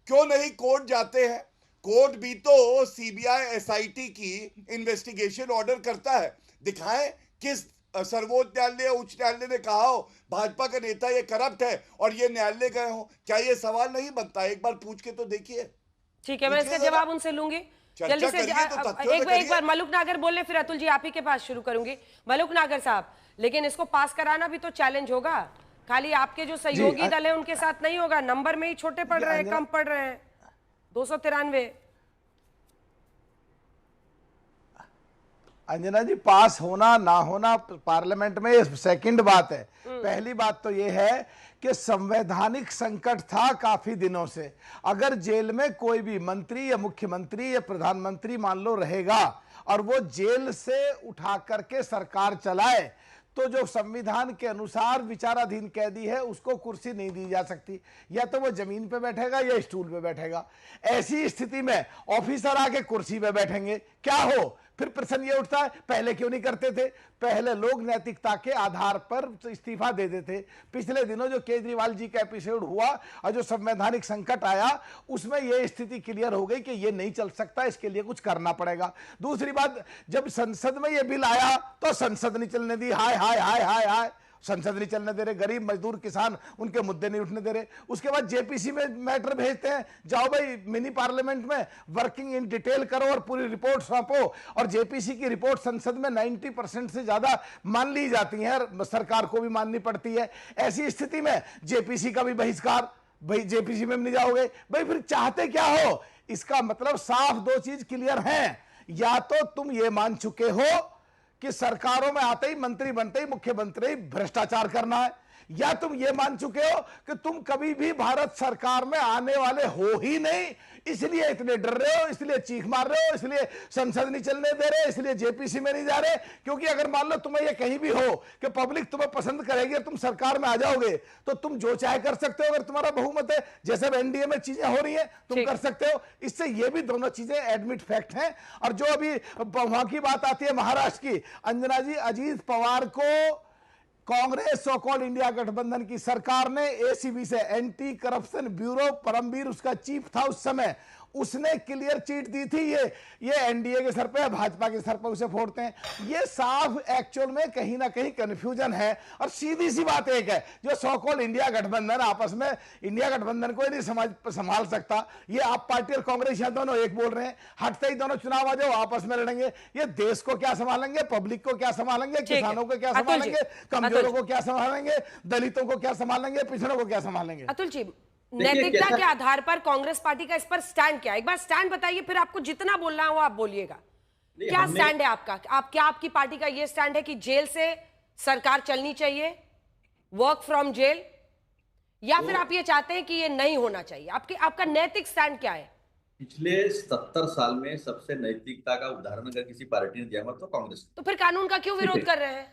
क्यों नहीं कोर्ट जाते हैं? कोर्ट भी तो सीबीआई एसआईटी की इन्वेस्टिगेशन ऑर्डर करता है। दिखाएं किस सर्वोच्च न्यायालय, उच्च न्यायालय ने कहा हो भाजपा का नेता ये करप्ट है और ये न्यायालय गए हो, क्या ये सवाल नहीं बनता? एक बार पूछ के तो देखिए। ठीक है, मैं इसका जवाब उनसे लूंगी जल्दी से। एक बार मलुक नागर बोल ले, फिर अतुल जी आप ही के पास शुरू करूंगी। मलुक नागर साहब, लेकिन इसको पास कराना भी तो चैलेंज होगा, खाली आपके जो सहयोगी दल है उनके साथ नहीं होगा। नंबर में ही छोटे पड़ रहे हैं, कम पड़ रहे हैं, 293। अंजना जी, पास होना ना होना पार्लियामेंट में सेकंड बात है। पहली बात तो ये है कि संवैधानिक संकट था काफी दिनों से। अगर जेल में कोई भी मंत्री या मुख्यमंत्री या प्रधानमंत्री मान लो रहेगा और वो जेल से उठा करके सरकार चलाए, तो जो संविधान के अनुसार विचाराधीन कैदी है उसको कुर्सी नहीं दी जा सकती। या तो वो जमीन पे बैठेगा या स्टूल पे बैठेगा। ऐसी स्थिति में ऑफिसर आके कुर्सी पे बैठेंगे, क्या हो? फिर प्रश्न ये उठता है पहले क्यों नहीं करते थे? पहले लोग नैतिकता के आधार पर इस्तीफा दे देते। पिछले दिनों जो केजरीवाल जी का एपिसोड हुआ और जो संवैधानिक संकट आया, उसमें यह स्थिति क्लियर हो गई कि ये नहीं चल सकता, इसके लिए कुछ करना पड़ेगा। दूसरी बात, जब संसद में ये बिल आया तो संसद नहीं चलने दी, हाय हाय हाय हाय हाय, संसद नहीं चलने दे रहे, गरीब मजदूर किसान उनके मुद्दे नहीं उठने दे रहे। उसके बाद जेपीसी में मैटर भेजते हैं, जाओ भाई मिनी पार्लियामेंट में वर्किंग इन डिटेल करो और पूरी रिपोर्ट सौंपो। और जेपीसी की रिपोर्ट संसद में 90% से ज्यादा मान ली जाती है, सरकार को भी माननी पड़ती है। ऐसी स्थिति में जेपीसी का भी बहिष्कार, भाई जेपीसी में नहीं जाओगे, भाई फिर चाहते क्या हो? इसका मतलब साफ दो चीज क्लियर है, या तो तुम ये मान चुके हो कि सरकारों में आते ही मंत्री बनते ही मुख्यमंत्री भ्रष्टाचार करना है, या तुम ये मान चुके हो कि तुम कभी भी भारत सरकार में आने वाले हो ही नहीं, इसलिए इतने डर रहे हो, इसलिए चीख मार रहे हो, इसलिए संसद नहीं चलने दे रहे, इसलिए जेपीसी में नहीं जा रहे। क्योंकि अगर मान लो तुम्हें ये कहीं भी हो कि पब्लिक तुम्हें पसंद करेगी और तुम सरकार में आ जाओगे, तो तुम जो चाहे कर सकते हो। अगर तुम्हारा बहुमत है, जैसे एनडीए में चीजें हो रही है, तुम कर सकते हो। इससे ये भी दोनों चीजें एडमिट फैक्ट हैं। और जो अभी वहां की बात आती है महाराष्ट्र की, अंजना जी, अजीत पवार को कांग्रेस सो कॉल्ड इंडिया गठबंधन की सरकार ने एसीबी से, एंटी करप्शन ब्यूरो, परमवीर उसका चीफ था उस समय, उसने क्लियर चीट दी थी। ये एनडीए के सर पे, भाजपा के सर पे उसे फोड़ते हैं। ये साफ एक्चुअल में कहीं ना कहीं कंफ्यूजन है। और सीधी सी बात एक है, जो सो कॉल्ड इंडिया गठबंधन आपस में, इंडिया गठबंधन को नहीं संभाल सकता। ये आप पार्टी और कांग्रेस यहाँ दोनों एक बोल रहे हैं, हटते ही दोनों चुनाव आ जाओ आपस में लड़ेंगे। ये देश को क्या संभालेंगे, पब्लिक को क्या संभालेंगे, किसानों को क्या संभालेंगे, कमजोरों को क्या संभालेंगे, दलितों को क्या संभालेंगे, पिछड़ों को क्या संभालेंगे? अतुल जी, नैतिकता के आधार पर कांग्रेस पार्टी का इस पर स्टैंड क्या है? एक बार स्टैंड बताइए, फिर आपको जितना बोलना है वो आप बोलिएगा। क्या स्टैंड है आपका? क्या आपकी पार्टी का ये स्टैंड है कि जेल से सरकार चलनी चाहिए, वर्क फ्रॉम जेल, या फिर आप ये चाहते हैं कि ये नहीं होना चाहिए? आपका नैतिक स्टैंड क्या है? पिछले 70 साल में सबसे नैतिकता का उदाहरण अगर किसी पार्टी ने दिया मत तो कांग्रेस। तो फिर कानून का क्यों विरोध कर रहे हैं?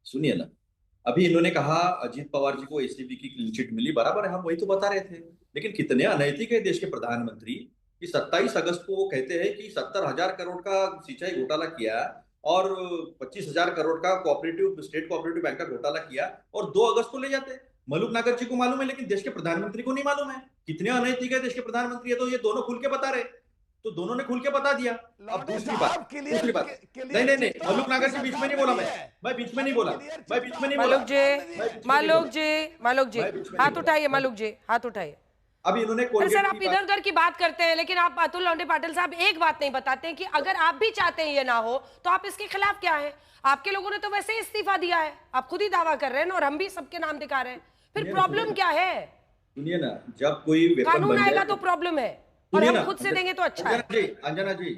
सुनिए ना, अभी इन्होंने कहा अजीत पवार जी को एसीबी की क्लीन चिट मिली, बराबर है, हम वही तो बता रहे थे। लेकिन कितने अनैतिक है देश के प्रधानमंत्री कि 27 अगस्त को वो कहते हैं कि 70,000 करोड़ का सिंचाई घोटाला किया और 25,000 करोड़ का स्टेट कोऑपरेटिव बैंक का घोटाला किया, और 2 अगस्त को ले जाते। मलूक नागर जी को मालूम है, लेकिन देश के प्रधानमंत्री को नहीं मालूम है। कितने अनैतिक है देश के प्रधानमंत्री है, तो ये दोनों खुल के बता रहे, तो दोनों ने खुल के बता दिया। अब दूसरी बात नहीं, मलूक नागर के बीच में नहीं बोला, मैं बीच में नहीं बोला। मालूक जी हाथ उठाइए, मालूक जी हाथ उठाइए। अब इन्होंने सर, आप इधर उधर की बात करते हैं, लेकिन आप अतुल लौंडे पाटिल साहब एक बात नहीं बताते हैं कि अगर आप भी चाहते हैं ये ना हो, तो आप इसके खिलाफ क्या है? आपके लोगों ने तो वैसे ही इस्तीफा दिया है, आप खुद ही दावा कर रहे हैं और हम भी सबके नाम दिखा रहे हैं, फिर प्रॉब्लम क्या है? सुनिए ना, जब कोई कानून आएगा तो प्रॉब्लम है, और हम खुद से देंगे तो अच्छा है। अंजना जी,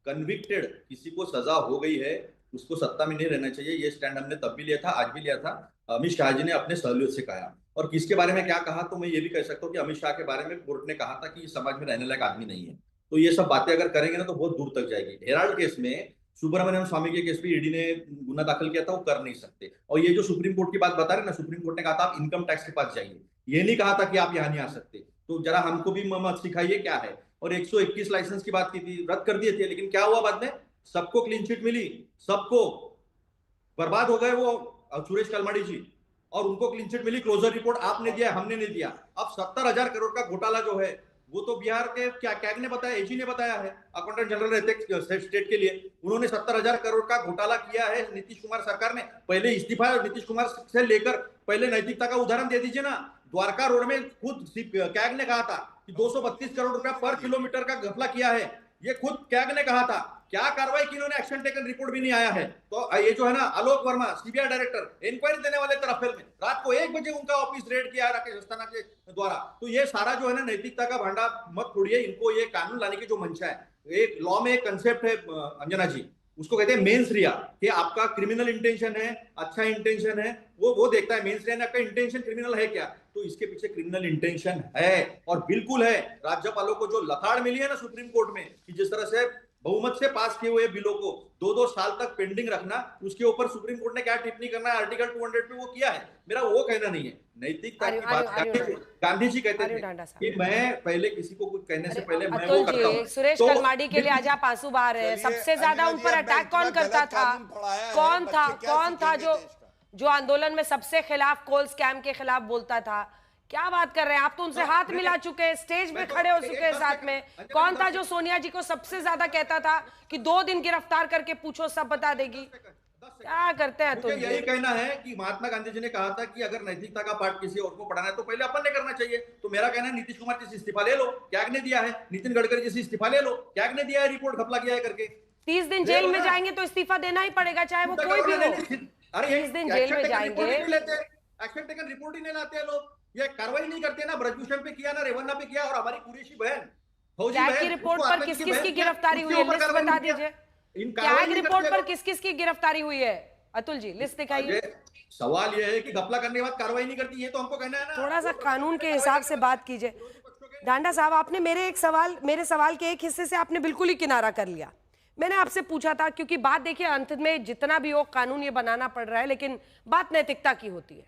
कन्विक्टेड किसी को सजा हो गई है, उसको सत्ता में नहीं रहना चाहिए, ये स्टैंड हमने तब भी लिया था, आज भी लिया था। अमित शाह जी ने अपने सहूलियत से कहा, और किसके बारे में क्या कहा, तो मैं ये भी कह सकता हूँ कि अमित शाह के बारे में कोर्ट ने कहा था कि ये समाज में रहने लायक आदमी नहीं है। तो ये सब बातें अगर करेंगे ना तो बहुत दूर तक जाएगी। हेराल्ड केस में, सुब्रमण्यम स्वामी के केस पे ईडी ने गुना दाखिल किया था, वो कर नहीं सकते। और ये जो सुप्रीम कोर्ट की बात बता रहे ना, सुप्रीम कोर्ट ने कहा था आप इनकम टैक्स के पास जाइए, ये नहीं कहा था कि आप यहाँ नहीं आ सकते। तो जरा हमको भी मत सिखाइए क्या है। और 121 लाइसेंस की बात की थी, रद्द कर दिए थे, लेकिन क्या हुआ बाद में? सबको क्लीन चिट मिली, सबको। बर्बाद हो गए वो सुरेश कलमाड़ी जी, और उनको क्लीन चिट मिली। क्लोजर रिपोर्ट आपने दिया, हमने नहीं दिया। अब 70,000 करोड़ का घोटाला जो है, वो तो बिहार के कैग ने बताया, एजी ने बताया है, अकाउंटेंट जनरल रहते स्टेट के लिए, उन्होंने 70,000 करोड़ का घोटाला किया है नीतीश कुमार सरकार ने। पहले इस्तीफा नीतीश कुमार से लेकर पहले नैतिकता का उदाहरण दे दीजिए ना। द्वारका रोड में खुद कैग ने कहा था कि 232 करोड़ रुपया पर किलोमीटर का घपला किया है, ये खुद कैग ने कहा था। क्या कार्रवाई की इन्होंने? एक्शन टेकन रिपोर्ट भी नहीं आया है। तो ये जो है ना, आलोक वर्मा सीबीआई डायरेक्टर, इंक्वायरी देने वाले थे राफेल में, रात को 1 बजे उनका ऑफिस रेड किया राकेश अस्थाना के द्वारा। तो ये सारा जो है ना, नैतिकता का भांडा मत फोड़िए, इनको ये कानून लाने की जो मंशा है, एक लॉ में एक कंसेप्ट है अंजना जी, उसको कहते हैं मेंस रिया, कि आपका क्रिमिनल इंटेंशन है, अच्छा इंटेंशन है, वो देखता है मेंस रिया ने आपका इंटेंशन क्रिमिनल है क्या। तो इसके पीछे क्रिमिनल इंटेंशन है, और बिल्कुल है। राज्यपालों को जो लताड़ मिली है ना सुप्रीम कोर्ट में, कि जिस तरह से बहुमत से पास किए हुए बिलों को 2-2 साल तक पेंडिंग रखना, उसके ऊपर सुप्रीम कोर्ट ने क्या टिप्पणी करना है, आर्टिकल 200 पे वो किया है। मेरा वो कहना नहीं है। नैतिकता की बात गांधी जी कहते थे कि मैं पहले किसी को कुछ कहने से पहले मैं वो करता हूं। सुरेश कलमाड़ी के लिए आज आप आंसू बहा रहे हैं। सबसे ज्यादा उन पर अटैक कौन करता था? कौन था जो आंदोलन में सबसे खिलाफ, कोल स्कैम के खिलाफ बोलता था? क्या बात कर रहे हैं आप? तो उनसे हाथ मिला चुके हैं, स्टेज पे खड़े हो चुके हैं साथ में। कौन था जो सोनिया जी को सबसे ज्यादा कहता था कि 2 दिन गिरफ्तार करके पूछो सब बता देगी? क्या करते हैं मुझे यही कहना है कि महात्मा गांधी जी ने कहा था कि अगर नैतिकता का पाठ किसी और को पढ़ाना है तो पहले अपन ने करना चाहिए। तो मेरा कहना है नीतीश कुमार जी से इस्तीफा ले लो, कैग ने दिया है। नितिन गडकरी जी से इस्तीफा ले लो, कैग ने दिया है, रिपोर्ट घपला किया है करके। 30 दिन जेल में जाएंगे तो इस्तीफा देना ही पड़ेगा, चाहे वो कोई भी हो। 30 दिन जेल में जाएंगे, एक्शन टेकन रिपोर्ट ही नहीं लाते हैं लोग, ये कार्रवाई नहीं करते ना। ब्रजभूषण पे किया ना, रेवन्ना पे किया, और हमारी कुरेशी बहन कैग की रिपोर्ट पर किस किस की गिरफ्तारी हुई है, लिस्ट बता दीजिए। कैग रिपोर्ट पर किस किस की गिरफ्तारी हुई है, अतुल जी लिस्ट दिखाइए। सवाल यह है कि घपला करने के बाद कार्रवाई नहीं करती है, तो हमको कहना है ना, थोड़ा सा कानून के हिसाब से बात कीजिए। डांडा साहब, आपने मेरे सवाल के एक हिस्से से आपने बिल्कुल ही किनारा कर लिया। मैंने आपसे पूछा था, क्योंकि बात देखिए अंत में जितना भी हो कानून ये बनाना पड़ रहा है, लेकिन बात नैतिकता की होती है,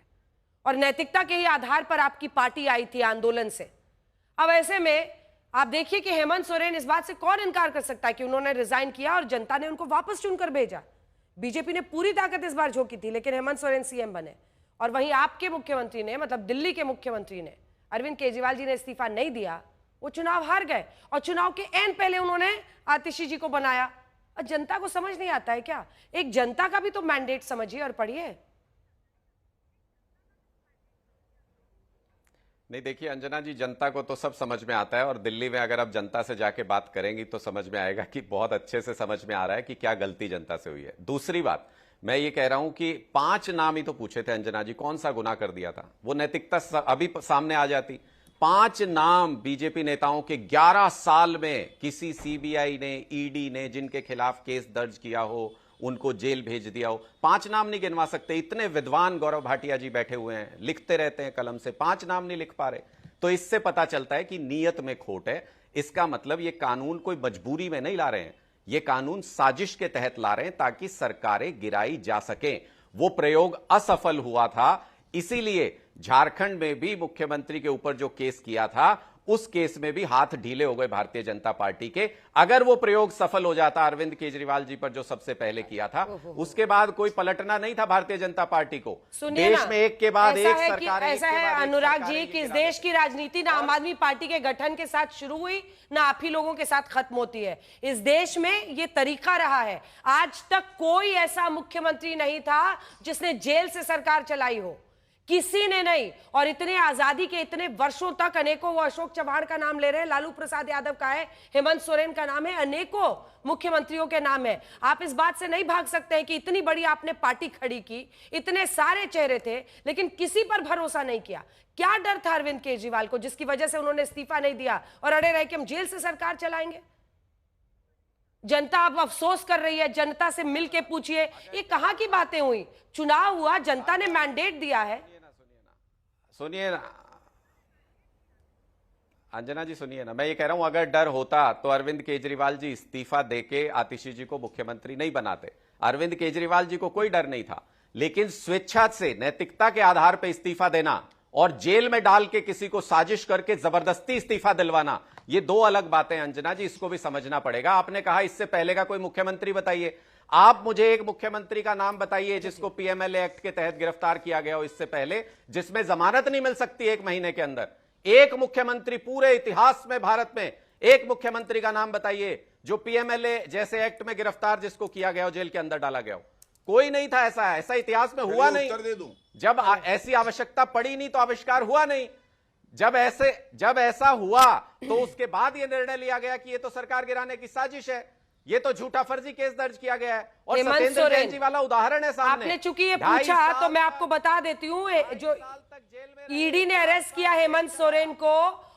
और नैतिकता के ही आधार पर आपकी पार्टी आई थी आंदोलन से। अब ऐसे में आप देखिए कि हेमंत सोरेन, इस बात से कौन इनकार कर सकता है कि उन्होंने रिजाइन किया और जनता ने उनको वापस चुनकर भेजा। बीजेपी ने पूरी ताकत इस बार झोंकी थी, लेकिन हेमंत सोरेन सीएम बने। और वहीं आपके मुख्यमंत्री ने, मतलब दिल्ली के मुख्यमंत्री ने, अरविंद केजरीवाल जी ने इस्तीफा नहीं दिया, वो चुनाव हार गए, और चुनाव के एंड पहले उन्होंने आतिशी जी को बनाया। और जनता को समझ नहीं आता है क्या? एक जनता का भी तो मैंडेट समझिए और पढ़िए। नहीं, देखिए अंजना जी, जनता को तो सब समझ में आता है, और दिल्ली में अगर आप जनता से जाके बात करेंगी तो समझ में आएगा कि बहुत अच्छे से समझ में आ रहा है कि क्या गलती जनता से हुई है। दूसरी बात, मैं ये कह रहा हूं कि 5 नाम ही तो पूछे थे अंजना जी, कौन सा गुनाह कर दिया था? वो नैतिकता अभी सामने आ जाती। 5 नाम बीजेपी नेताओं के 11 साल में किसी सीबीआई ने, ईडी ने जिनके खिलाफ केस दर्ज किया हो, उनको जेल भेज दिया हो। 5 नाम नहीं गिनवा सकते। इतने विद्वान गौरव भाटिया जी बैठे हुए हैं, लिखते रहते हैं कलम से, 5 नाम नहीं लिख पा रहे। तो इससे पता चलता है कि नीयत में खोट है। इसका मतलब ये कानून कोई मजबूरी में नहीं ला रहे हैं, ये कानून साजिश के तहत ला रहे हैं ताकि सरकारें गिराई जा सकें। वो प्रयोग असफल हुआ था, इसीलिए झारखंड में भी मुख्यमंत्री के ऊपर जो केस किया था, उस केस में भी हाथ ढीले हो गए भारतीय जनता पार्टी के। अगर वो प्रयोग सफल हो जाता अरविंद केजरीवाल जी पर जो सबसे पहले किया था, उसके बाद कोई पलटना नहीं था भारतीय जनता पार्टी को। देश में एक के बाद एक सरकार, ऐसा है अनुराग जी कि इस देश की राजनीति ना आम आदमी पार्टी के गठन के साथ शुरू हुई, ना आप ही लोगों के साथ खत्म होती है। इस देश में ये तरीका रहा है। आज तक कोई ऐसा मुख्यमंत्री नहीं था जिसने जेल से सरकार चलाई हो, किसी ने नहीं। और इतने आजादी के इतने वर्षों तक अनेकों, वो अशोक चव्हाण का नाम ले रहे हैं, लालू प्रसाद यादव का है, हेमंत सोरेन का नाम है, अनेकों मुख्यमंत्रियों के नाम है। आप इस बात से नहीं भाग सकते हैं कि इतनी बड़ी आपने पार्टी खड़ी की, इतने सारे चेहरे थे, लेकिन किसी पर भरोसा नहीं किया। क्या डर था अरविंद केजरीवाल को जिसकी वजह से उन्होंने इस्तीफा नहीं दिया और अड़े रहे कि हम जेल से सरकार चलाएंगे? जनता अब अफसोस कर रही है। जनता से मिलके पूछिए, ये कहां की बातें हुई? चुनाव हुआ, जनता ने मैंडेट दिया है। सुनिए ना अंजना जी, सुनिए ना, मैं ये कह रहा हूं अगर डर होता तो अरविंद केजरीवाल जी इस्तीफा देके आतिशी जी को मुख्यमंत्री नहीं बनाते। अरविंद केजरीवाल जी को कोई डर नहीं था, लेकिन स्वेच्छा से नैतिकता के आधार पर इस्तीफा देना और जेल में डाल के किसी को साजिश करके जबरदस्ती इस्तीफा दिलवाना, ये 2 अलग बातें हैं अंजना जी, इसको भी समझना पड़ेगा। आपने कहा इससे पहले का कोई मुख्यमंत्री बताइए, आप मुझे एक मुख्यमंत्री का नाम बताइए जिसको पीएमएलए एक्ट के तहत गिरफ्तार किया गया हो इससे पहले, जिसमें जमानत नहीं मिल सकती 1 महीने के अंदर। एक मुख्यमंत्री पूरे इतिहास में, भारत में एक मुख्यमंत्री का नाम बताइए जो पीएमएलए जैसे एक्ट में गिरफ्तार जिसको किया गया हो, जेल के अंदर डाला गया हो। कोई नहीं था ऐसा, ऐसा इतिहास में हुआ नहीं। जब ऐसी आवश्यकता पड़ी नहीं तो आविष्कार हुआ नहीं। जब ऐसा हुआ तो उसके बाद यह निर्णय लिया गया कि यह तो सरकार गिराने की साजिश है, ये तो झूठा फर्जी केस दर्ज किया गया है। और सत्येंद्र जैन जी वाला उदाहरण है सामने। आपने चूंकि ये पूछा तो मैं आपको बता देती हूँ, जो ईडी ने अरेस्ट किया हेमंत सोरेन को,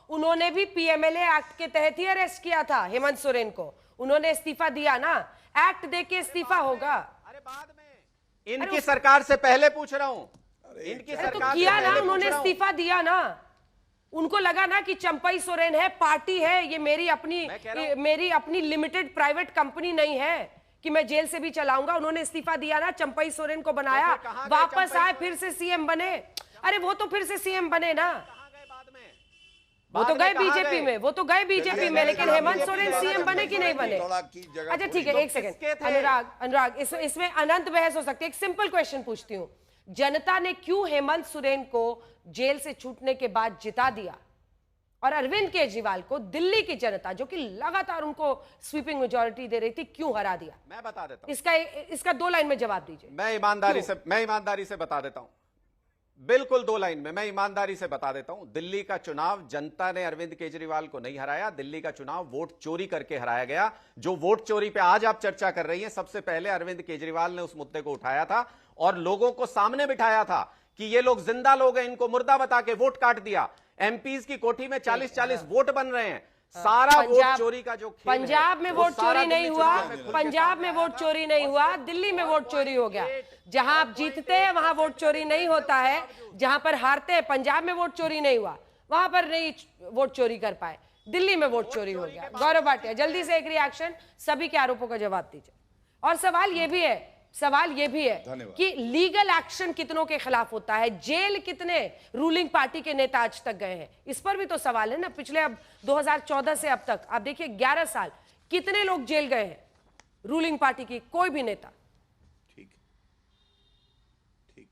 उन्होंने भी पीएमएलए एक्ट के तहत ही अरेस्ट किया था हेमंत सोरेन को। उन्होंने इस्तीफा दिया ना, एक्ट देके इस्तीफा होगा। अरे बाद में इनकी सरकार से पहले पूछ रहा हूं, इनकी सरकार तो किया ना, उन्होंने इस्तीफा दिया ना। उनको लगा ना कि चंपई सोरेन है, पार्टी है, ये मेरी अपनी लिमिटेड प्राइवेट कंपनी नहीं है कि मैं जेल से भी चलाऊंगा। उन्होंने इस्तीफा दिया ना, चंपई सोरेन को बनाया, वापस आए, फिर से सीएम बने। अरे वो तो फिर से सीएम बने ना, वो तो गए बीजेपी में, वो तो गए बीजेपी में, लेकिन हेमंत सोरेन सीएम बने कि नहीं बने? अच्छा ठीक है, एक सेकंड अनुराग, इसमें अनंत बहस हो सकती है। एक सिंपल क्वेश्चन पूछती हूँ, जनता ने क्यों हेमंत सोरेन को जेल से छूटने के बाद जिता दिया और अरविंद केजरीवाल को दिल्ली की जनता, जो कि लगातार उनको स्वीपिंग मेजॉरिटी दे रही थी, क्यों हरा दिया? मैं बता देता हूं। इसका 2 लाइन में जवाब दीजिए। मैं ईमानदारी से बता देता हूं, बिल्कुल 2 लाइन में मैं ईमानदारी से बता देता हूं। दिल्ली का चुनाव जनता ने अरविंद केजरीवाल को नहीं हराया, दिल्ली का चुनाव वोट चोरी करके हराया गया। जो वोट चोरी पे आज आप चर्चा कर रही हैं, सबसे पहले अरविंद केजरीवाल ने उस मुद्दे को उठाया था और लोगों को सामने बिठाया था कि ये लोग जिंदा लोग हैं, इनको मुर्दा बता के वोट काट दिया। एमपीज की कोठी में 40-40 वोट बन रहे हैं। सारा वोट चोरी का जो खेल पंजाब में वोट चोरी नहीं हुआ, पंजाब में वोट चोरी नहीं हुआ, दिल्ली में वोट चोरी हो गया। जहां आप जीतते हैं वहां वोट चोरी नहीं होता है, जहां पर हारते हैं, पंजाब में वोट चोरी नहीं हुआ, वहां पर नहीं वोट चोरी कर पाए, दिल्ली में वोट चोरी हो गया। गौरव भाटिया, जल्दी से एक रिएक्शन, सभी के आरोपों का जवाब दीजिए। और सवाल ये भी है कि लीगल एक्शन कितनों के खिलाफ होता है, जेल कितने रूलिंग पार्टी के नेता आज तक गए हैं, इस पर भी तो सवाल है ना। पिछले अब 2014 से अब तक आप देखिए 11 साल, कितने लोग जेल गए हैं रूलिंग पार्टी की, कोई भी नेता। ठीक है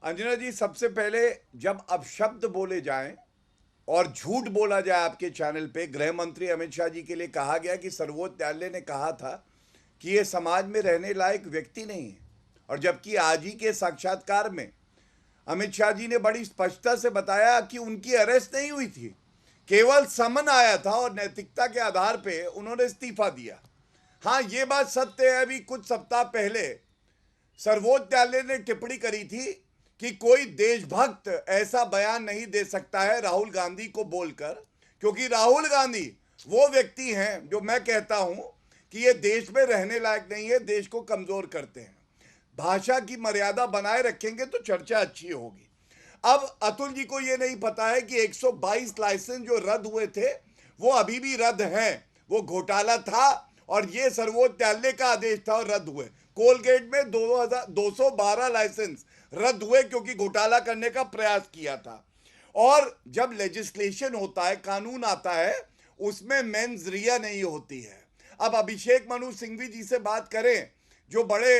अंजना जी, सबसे पहले जब अपशब्द बोले जाएं और झूठ बोला जाए आपके चैनल पे, गृह मंत्री अमित शाह जी के लिए कहा गया कि सर्वोच्च न्यायालय ने कहा था कि ये समाज में रहने लायक व्यक्ति नहीं है, और जबकि आज ही के साक्षात्कार में अमित शाह जी ने बड़ी स्पष्टता से बताया कि उनकी अरेस्ट नहीं हुई थी, केवल समन आया था और नैतिकता के आधार पे उन्होंने इस्तीफा दिया। हाँ, ये बात सत्य है, अभी कुछ सप्ताह पहले सर्वोच्च न्यायालय ने टिप्पणी करी थी कि कोई देशभक्त ऐसा बयान नहीं दे सकता है राहुल गांधी को बोलकर, क्योंकि राहुल गांधी वो व्यक्ति हैं जो मैं कहता हूं कि ये देश में रहने लायक नहीं है, देश को कमजोर करते हैं। भाषा की मर्यादा बनाए रखेंगे तो चर्चा अच्छी होगी। अब अतुल जी को ये नहीं पता है कि 122 लाइसेंस जो रद्द हुए थे वो अभी भी रद्द हैं, वो घोटाला था और ये सर्वोच्च न्यायालय का आदेश था और रद्द हुए। कोलगेट में 212 लाइसेंस रद्द हुए क्योंकि घोटाला करने का प्रयास किया था। और जब लेजिस्लेशन होता है, कानून आता है, उसमें मेंस रिया नहीं होती है। अब अभिषेक मनु सिंघवी जी से बात करें, जो बड़े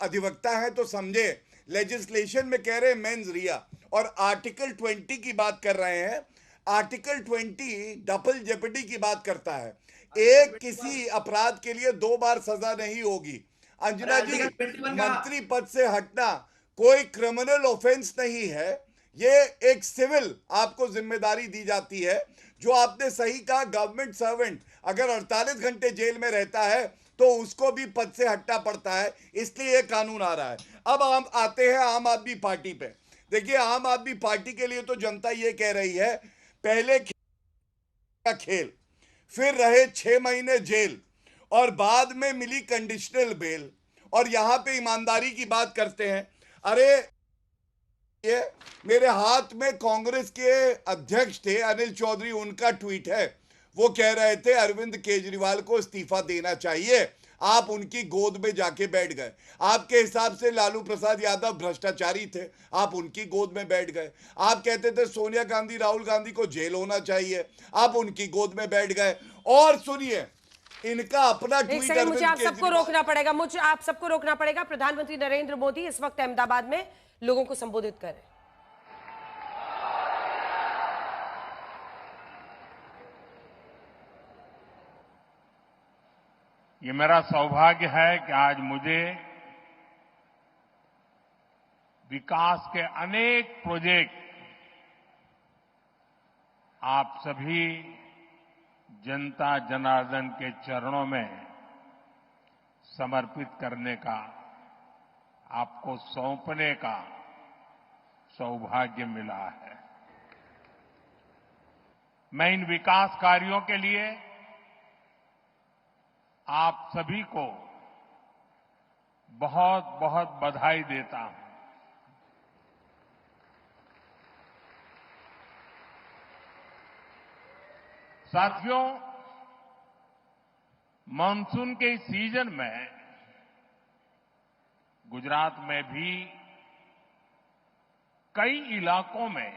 अधिवक्ता हैं, तो समझे लेजिस्लेशन में कह रहे हैं मेंस रिया, और आर्टिकल 20 की बात कर रहे हैं। आर्टिकल 20 डबल जेपटी की बात करता है, एक किसी अपराध के लिए 2 बार सजा नहीं होगी। अंजना जी, मंत्री पद से हटना कोई क्रिमिनल ऑफेंस नहीं है, ये एक सिविल आपको जिम्मेदारी दी जाती है। जो आपने सही कहा, गवर्नमेंट सर्वेंट अगर 48 घंटे जेल में रहता है तो उसको भी पद से हटना पड़ता है, इसलिए ये कानून आ रहा है। अब हम आते हैं आम आदमी पार्टी पे। देखिए, आम आदमी पार्टी के लिए तो जनता ये कह रही है, पहले का खेल, फिर रहे 6 महीने जेल और बाद में मिली कंडीशनल बेल, और यहां पे ईमानदारी की बात करते हैं। अरे ये मेरे हाथ में कांग्रेस के अध्यक्ष थे अनिल चौधरी, उनका ट्वीट है, वो कह रहे थे अरविंद केजरीवाल को इस्तीफा देना चाहिए, आप उनकी गोद में जाके बैठ गए। आपके हिसाब से लालू प्रसाद यादव भ्रष्टाचारी थे, आप उनकी गोद में बैठ गए। आप कहते थे सोनिया गांधी, राहुल गांधी को जेल होना चाहिए, आप उनकी गोद में बैठ गए। और सुनिए, इनका अपना ट्वीट, मुझे आप सबको रोकना पड़ेगा, प्रधानमंत्री नरेंद्र मोदी इस वक्त अहमदाबाद में लोगों को संबोधित कर रहे हैं। ये मेरा सौभाग्य है कि आज मुझे विकास के अनेक प्रोजेक्ट आप सभी जनता जनार्दन के चरणों में समर्पित करने का, आपको सौंपने का सौभाग्य मिला है। मैं इन विकास कार्यों के लिए आप सभी को बहुत बहुत बधाई देता हूं। साथियों, मानसून के इस सीजन में गुजरात में भी कई इलाकों में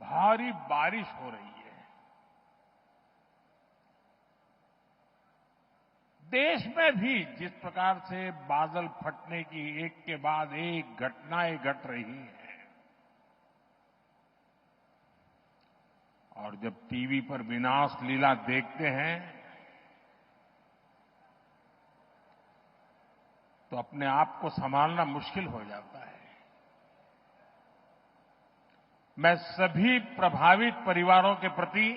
भारी बारिश हो रही है। देश में भी जिस प्रकार से बादल फटने की एक के बाद एक घटनाएं घट रही हैं, और जब टीवी पर विनाश लीला देखते हैं तो अपने आप को संभालना मुश्किल हो जाता है। मैं सभी प्रभावित परिवारों के प्रति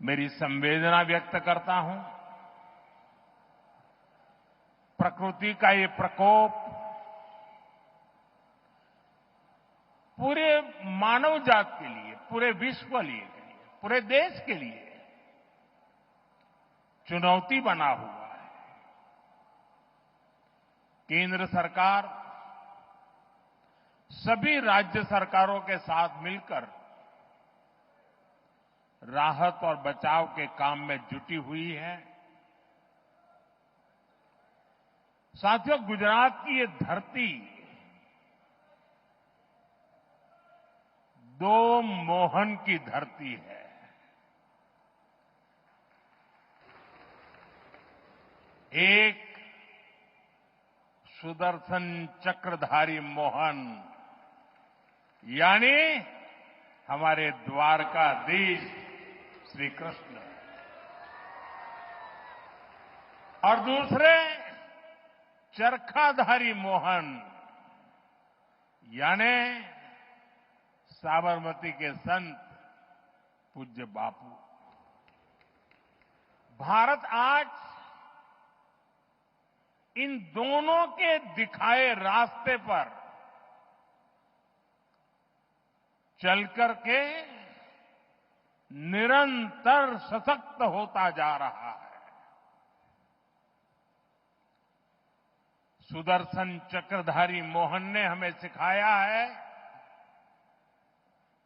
मेरी संवेदना व्यक्त करता हूं। प्रकृति का ये प्रकोप पूरे मानव जात के लिए, पूरे विश्व के लिए, पूरे देश के लिए चुनौती बना हुआ है। केंद्र सरकार सभी राज्य सरकारों के साथ मिलकर राहत और बचाव के काम में जुटी हुई है। साथियों, गुजरात की ये धरती दो मोहन की धरती है। एक सुदर्शन चक्रधारी मोहन यानी हमारे द्वारकाधीश श्री कृष्ण, और दूसरे चरखाधारी मोहन यानी साबरमती के संत पूज्य बापू। भारत आज इन दोनों के दिखाए रास्ते पर चलकर के निरंतर सशक्त होता जा रहा है। सुदर्शन चक्रधारी मोहन ने हमें सिखाया है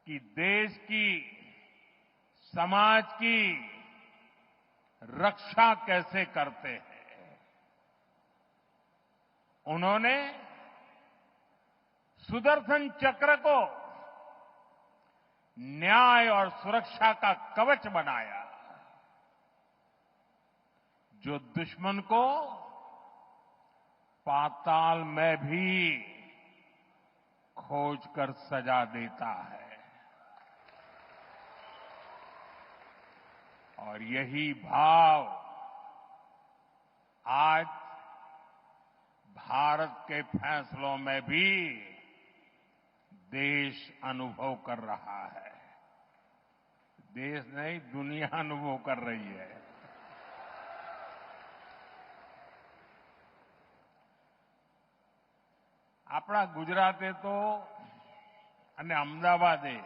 कि देश की, समाज की रक्षा कैसे करते हैं। उन्होंने सुदर्शन चक्र को न्याय और सुरक्षा का कवच बनाया, जो दुश्मन को पाताल में भी खोज कर सजा देता है। और यही भाव आज भारत के फैसलों में भी देश अनुभव कर रहा है। देश नहीं, दुनिया अनुभव कर रही है। આપણા ગુજરાતે તો અને અમદાવાદે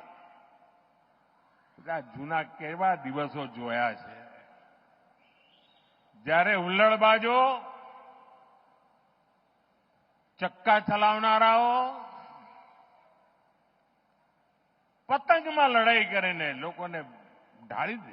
જૂના કેવા દિવસો જોયા છે, જ્યારે હુલ્લડબાજો, ચક્કા ચલાવનારાઓ પતંગમાં લડાઈ કરીને લોકોને ઢાળી દે।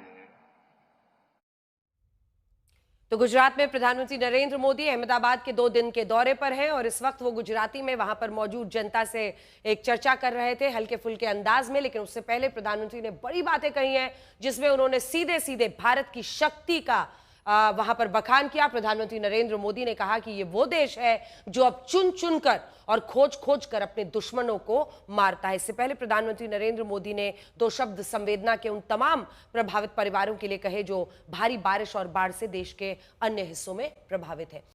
तो गुजरात में प्रधानमंत्री नरेंद्र मोदी अहमदाबाद के 2 दिन के दौरे पर हैं और इस वक्त वो गुजराती में वहां पर मौजूद जनता से एक चर्चा कर रहे थे हल्के फुल्के अंदाज में। लेकिन उससे पहले प्रधानमंत्री ने बड़ी बातें कही हैं जिसमें उन्होंने सीधे सीधे भारत की शक्ति का वहां पर बखान किया। प्रधानमंत्री नरेंद्र मोदी ने कहा कि ये वो देश है जो अब चुन चुन कर और खोज खोज कर अपने दुश्मनों को मारता है। इससे पहले प्रधानमंत्री नरेंद्र मोदी ने 2 शब्द संवेदना के उन तमाम प्रभावित परिवारों के लिए कहे जो भारी बारिश और बाढ़ से देश के अन्य हिस्सों में प्रभावित है।